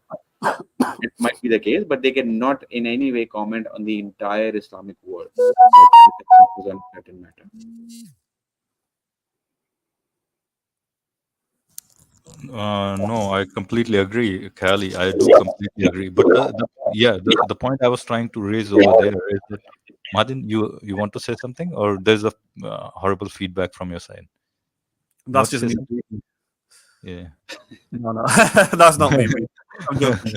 It might be the case, but they cannot in any way comment on the entire Islamic world that is a consensus on a certain matter. No, I completely agree, Kali. I do completely agree. But the point I was trying to raise over there is that, Madin, you want to say something, or there's a horrible feedback from your side? You That's want to just say me. something? Yeah. No, that's not me, mate. I'm joking.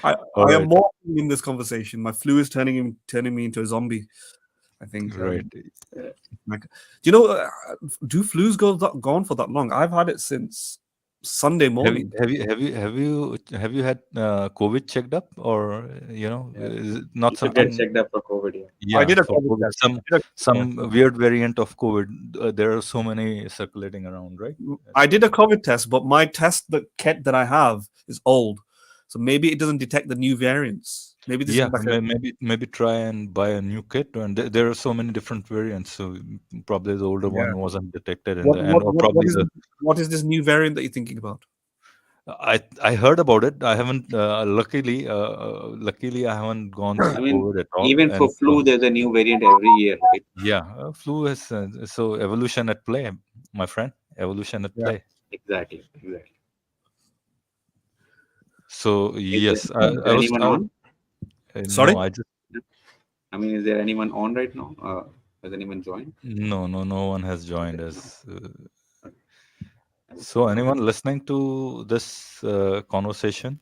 All I am right. more in this conversation. My flu is turning me into a zombie. I think. Right. Like, do flus go on for that long? I've had it since Sunday morning. Have you had COVID checked up, or Yeah. is it not You should get something? checked up for COVID. Yeah. I Yeah, did a for COVID COVID, test. I did a- some weird variant of COVID. There are so many circulating around, right? I did a COVID test, but my test kit that I have is old, so maybe it doesn't detect the new variants. Maybe this is Yeah, like a maybe try and buy a new kit, and there are so many different variants. So probably the older yeah. one wasn't detected in the end, or What probably is what is this new variant that you're thinking about? I heard about it. I haven't luckily I haven't gone I through mean, COVID at all, even for and flu, there's a new variant every year, right? yeah, flu has so evolution at play, my friend. Evolution at Yeah. play. Exactly. So Is yes, there anyone on? Sorry? no, I just I mean, is there anyone on right now? Has anyone joined? no one has joined us. So, anyone listening to this conversation,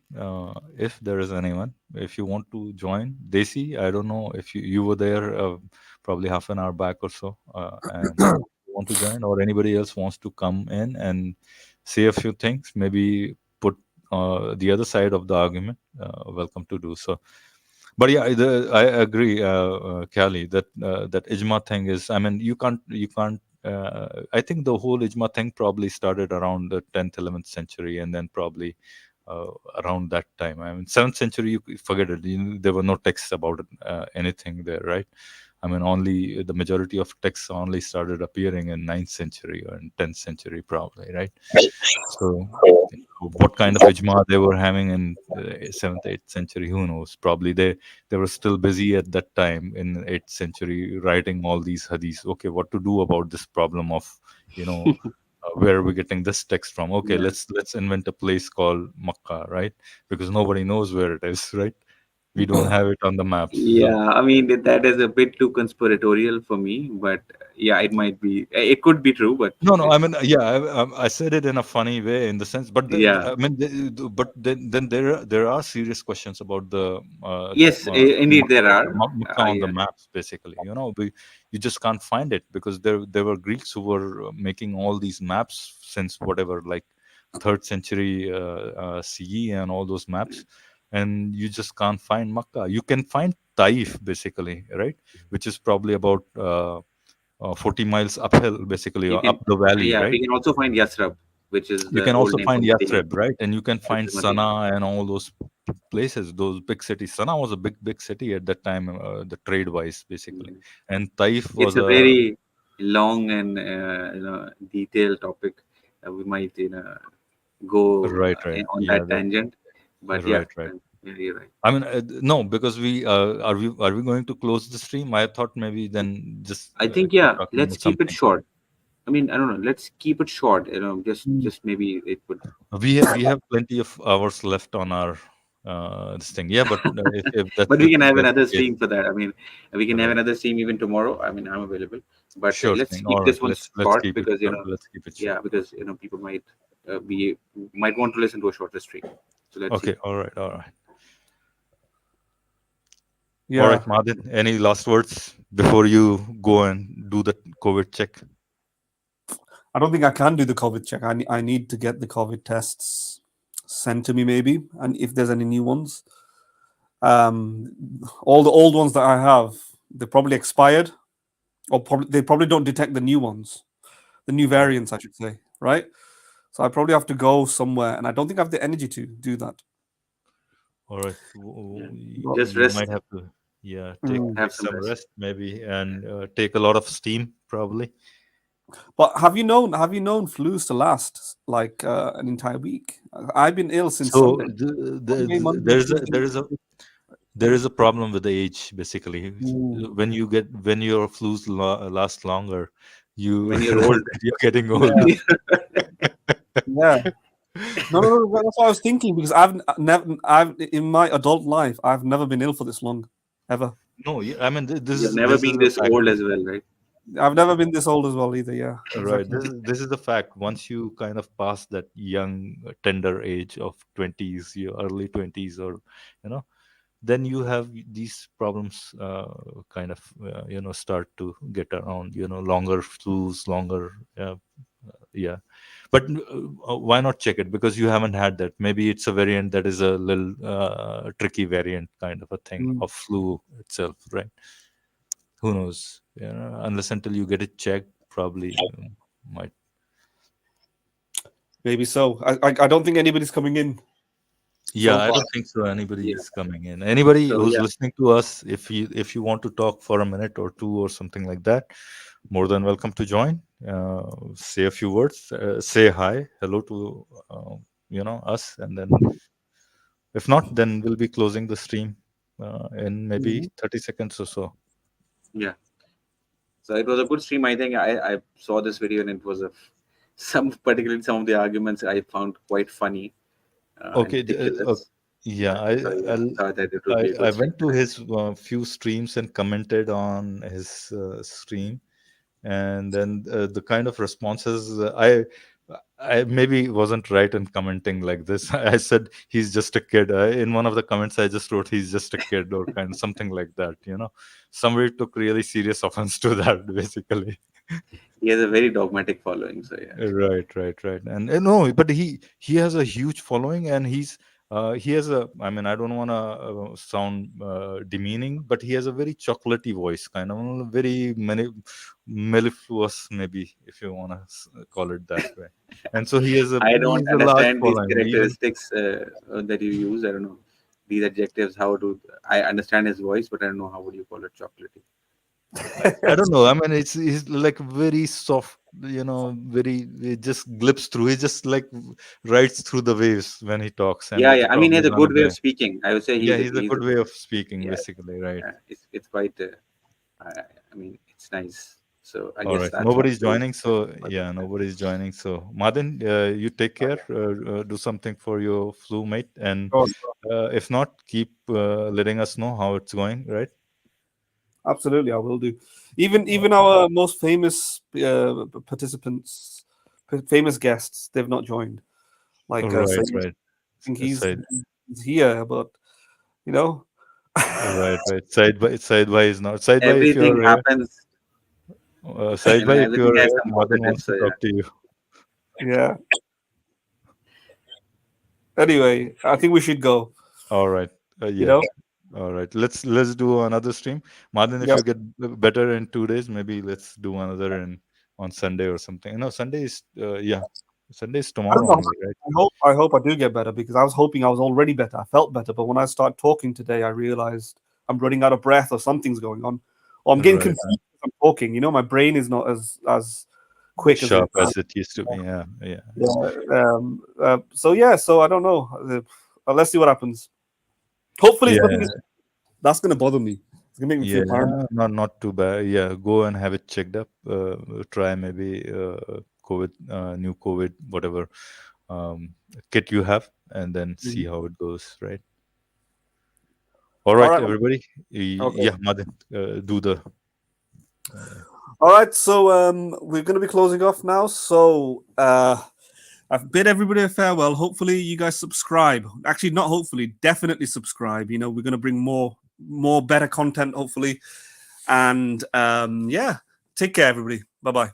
if there is anyone, if you want to join, Desi, I don't know if you were there probably half an hour back or so, and you want to join, or anybody else wants to come in and say a few things, maybe put the other side of the argument, welcome to do so. But yeah, I agree, Kali, that that ijma thing is. I mean, you can't. I think the whole ijma thing probably started around the 10th, 11th century, and then probably uh, around that time. I mean, 7th century, you forget it. There were no texts about it, anything there, right? I mean, only the majority of texts only started appearing in 9th century or in 10th century, probably, right? So, what kind of ijma they were having in 7th, 8th century, who knows? Probably they were still busy at that time in 8th century writing all these hadiths. Okay, what to do about this problem of, you know, where are we getting this text from? Okay, Yeah. let's invent a place called Makkah, right? Because nobody knows where it is, right? We don't have it on the maps. So, Yeah, I mean that is a bit too conspiratorial for me, but yeah, it might be. It could be true, but no, no. I it's mean, yeah, I said it in a funny way, in the sense, but yeah. I mean, but then there are serious questions about the Yes, indeed there are. Makkah on the Yeah. maps. Basically, you just can't find it because there were Greeks who were making all these maps since whatever, like third century CE and all those maps, and you just can't find Makkah. You can find Taif, basically, right, which is probably about 40 miles uphill, basically, You or can, up the valley, yeah, right? we can also find Yasrab, which is You the can old also name for find Medina, Yathrib, right? And you can which find is Medina. Sana'a and all those places, those big cities. Sana'a was a big city at that time, the trade wise, basically. Mm. And Taif It's was a a very long and detailed topic. We might go right, right. on Yeah, that tangent, but yeah, right, right. yeah, you're right. I mean, no, because we are we going to close the stream? I thought maybe then just I think keep yeah, talking let's about keep it something. short. I mean, I don't know. Let's keep it short. Mm. Just maybe it would. We have plenty of hours left on our this thing. Yeah, but if But that's we can have that's another the case, stream for that. I mean, we can have right? another stream even tomorrow. I mean, I'm available. But Sure let's thing. All keep right, this one let's short keep it because short. Let's keep it short. yeah, because people might want to listen to a shorter stream. So let's see. Okay. All right. All right. All Yeah, right, Madin. Any last words before you go and do the COVID check? I don't think I can do the COVID check. I need to get the COVID tests sent to me, maybe, and if there's any new ones. All the old ones that I have, they're probably expired, or they probably don't detect the new ones, the new variants, I should say, right? So I probably have to go somewhere, and I don't think I have the energy to do that. All right. Yeah. But, Just You might rest, have to, yeah, take mm. have take some some rest. rest maybe, and take a lot of steam probably. But have you known flus to last like an entire week? I've been ill since So Sunday. Monday, Monday, there's a Tuesday. there is a problem with the age basically. Mm. When your flus last longer, you When you're realize old. that you're getting old. Yeah, yeah. No, no, no. That's what I was thinking because I've in my adult life, I've never been ill for this long, ever. No, I mean this You've is never this is been a this fact. old as well, right? I've never been this old as well either. Yeah, Right. exactly. This is the fact. Once you kind of pass that young, tender age of 20s, your early 20s, or you know, then you have these problems kind of start to get around. Longer flus, longer. Yeah. But why not check it? Because you haven't had that. Maybe it's a variant that is a little tricky variant kind of a thing Mm. of flu itself, right? Who knows? Unless until you get it checked, probably might. Maybe so. I don't think anybody's coming in Yeah, so I far. don't think so. Anybody Yeah. is coming in. Anybody So who's yeah, listening to us, if you want to talk for a minute or two or something like that, more than welcome to join. Say a few words. Say hi, hello to us, and then if not, then we'll be closing the stream in maybe Mhm. 30 seconds or so. yeah. So it was a good stream. I think I saw this video and it was particularly some of the arguments I found quite funny and Okay. ridiculous. Yeah, But so yeah, I thought that it would I be a I good stream. went to his few streams and commented on his stream, and then the kind of responses I maybe wasn't right in commenting like this. I said he's just a kid. In one of the comments, I just wrote he's just a kid or kind of something like that. Somebody took really serious offense to that, basically. He has a very dogmatic following, so yeah. Right. And no, but he has a huge following, and he has a. I mean, I don't want to sound demeaning, but he has a very chocolatey voice, kind of very mellifluous, maybe, if you want to call it that way. And so he has a. I don't He's a large understand these following. characteristics that you use. I don't know these adjectives. How do I understand his voice, but I don't know how would you call it chocolatey. I don't know. I mean, he's like very soft, very, it just glips through. He just like rides through the waves when he talks. And Yeah. I mean, he has a good way another. of speaking. I would say Yeah, he's a good way of speaking, yeah, basically, right? It's quite. I mean, it's nice. So I All guess right. that's Nobody's what joining, so yeah, nobody's joining. So Madan, you take care. Do something for your flu, mate, and if not, keep letting us know how it's going. Right? Absolutely, I will do. Even our most famous participants, famous guests, they've not joined. Like Right. I think he's here, but Right. Side by is not side by. If everything you're happens. side by, if Everything you're has some Madan positives. wants to So talk to you. Yeah. Anyway, I think we should go. All right. Yeah. All right. Let's do another stream, Madan. If you get better in 2 days, maybe let's do another on Sunday or something. No, Sunday is Sunday is tomorrow only, right? I hope I do get better, because I was hoping I was already better. I felt better, but when I start talking today, I realized I'm running out of breath, or something's going on, or I'm getting confused as I'm talking. My brain is not as quick sharp as it used to be. Yeah. So I don't know. Let's see what happens. Hopefully, it's nothing that's gonna bother me. It's gonna make me feel paranoid. Not too bad. Yeah, go and have it checked up. Try maybe COVID, new COVID, whatever kit you have, and then see how it goes. Right. All right, everybody. Okay. Yeah, Madan, do the. All right, so we're going to be closing off now. So I've bid everybody a farewell. Hopefully, you guys subscribe. Actually, not hopefully, definitely subscribe. We're going to bring more better content, hopefully. And take care, everybody. Bye-bye.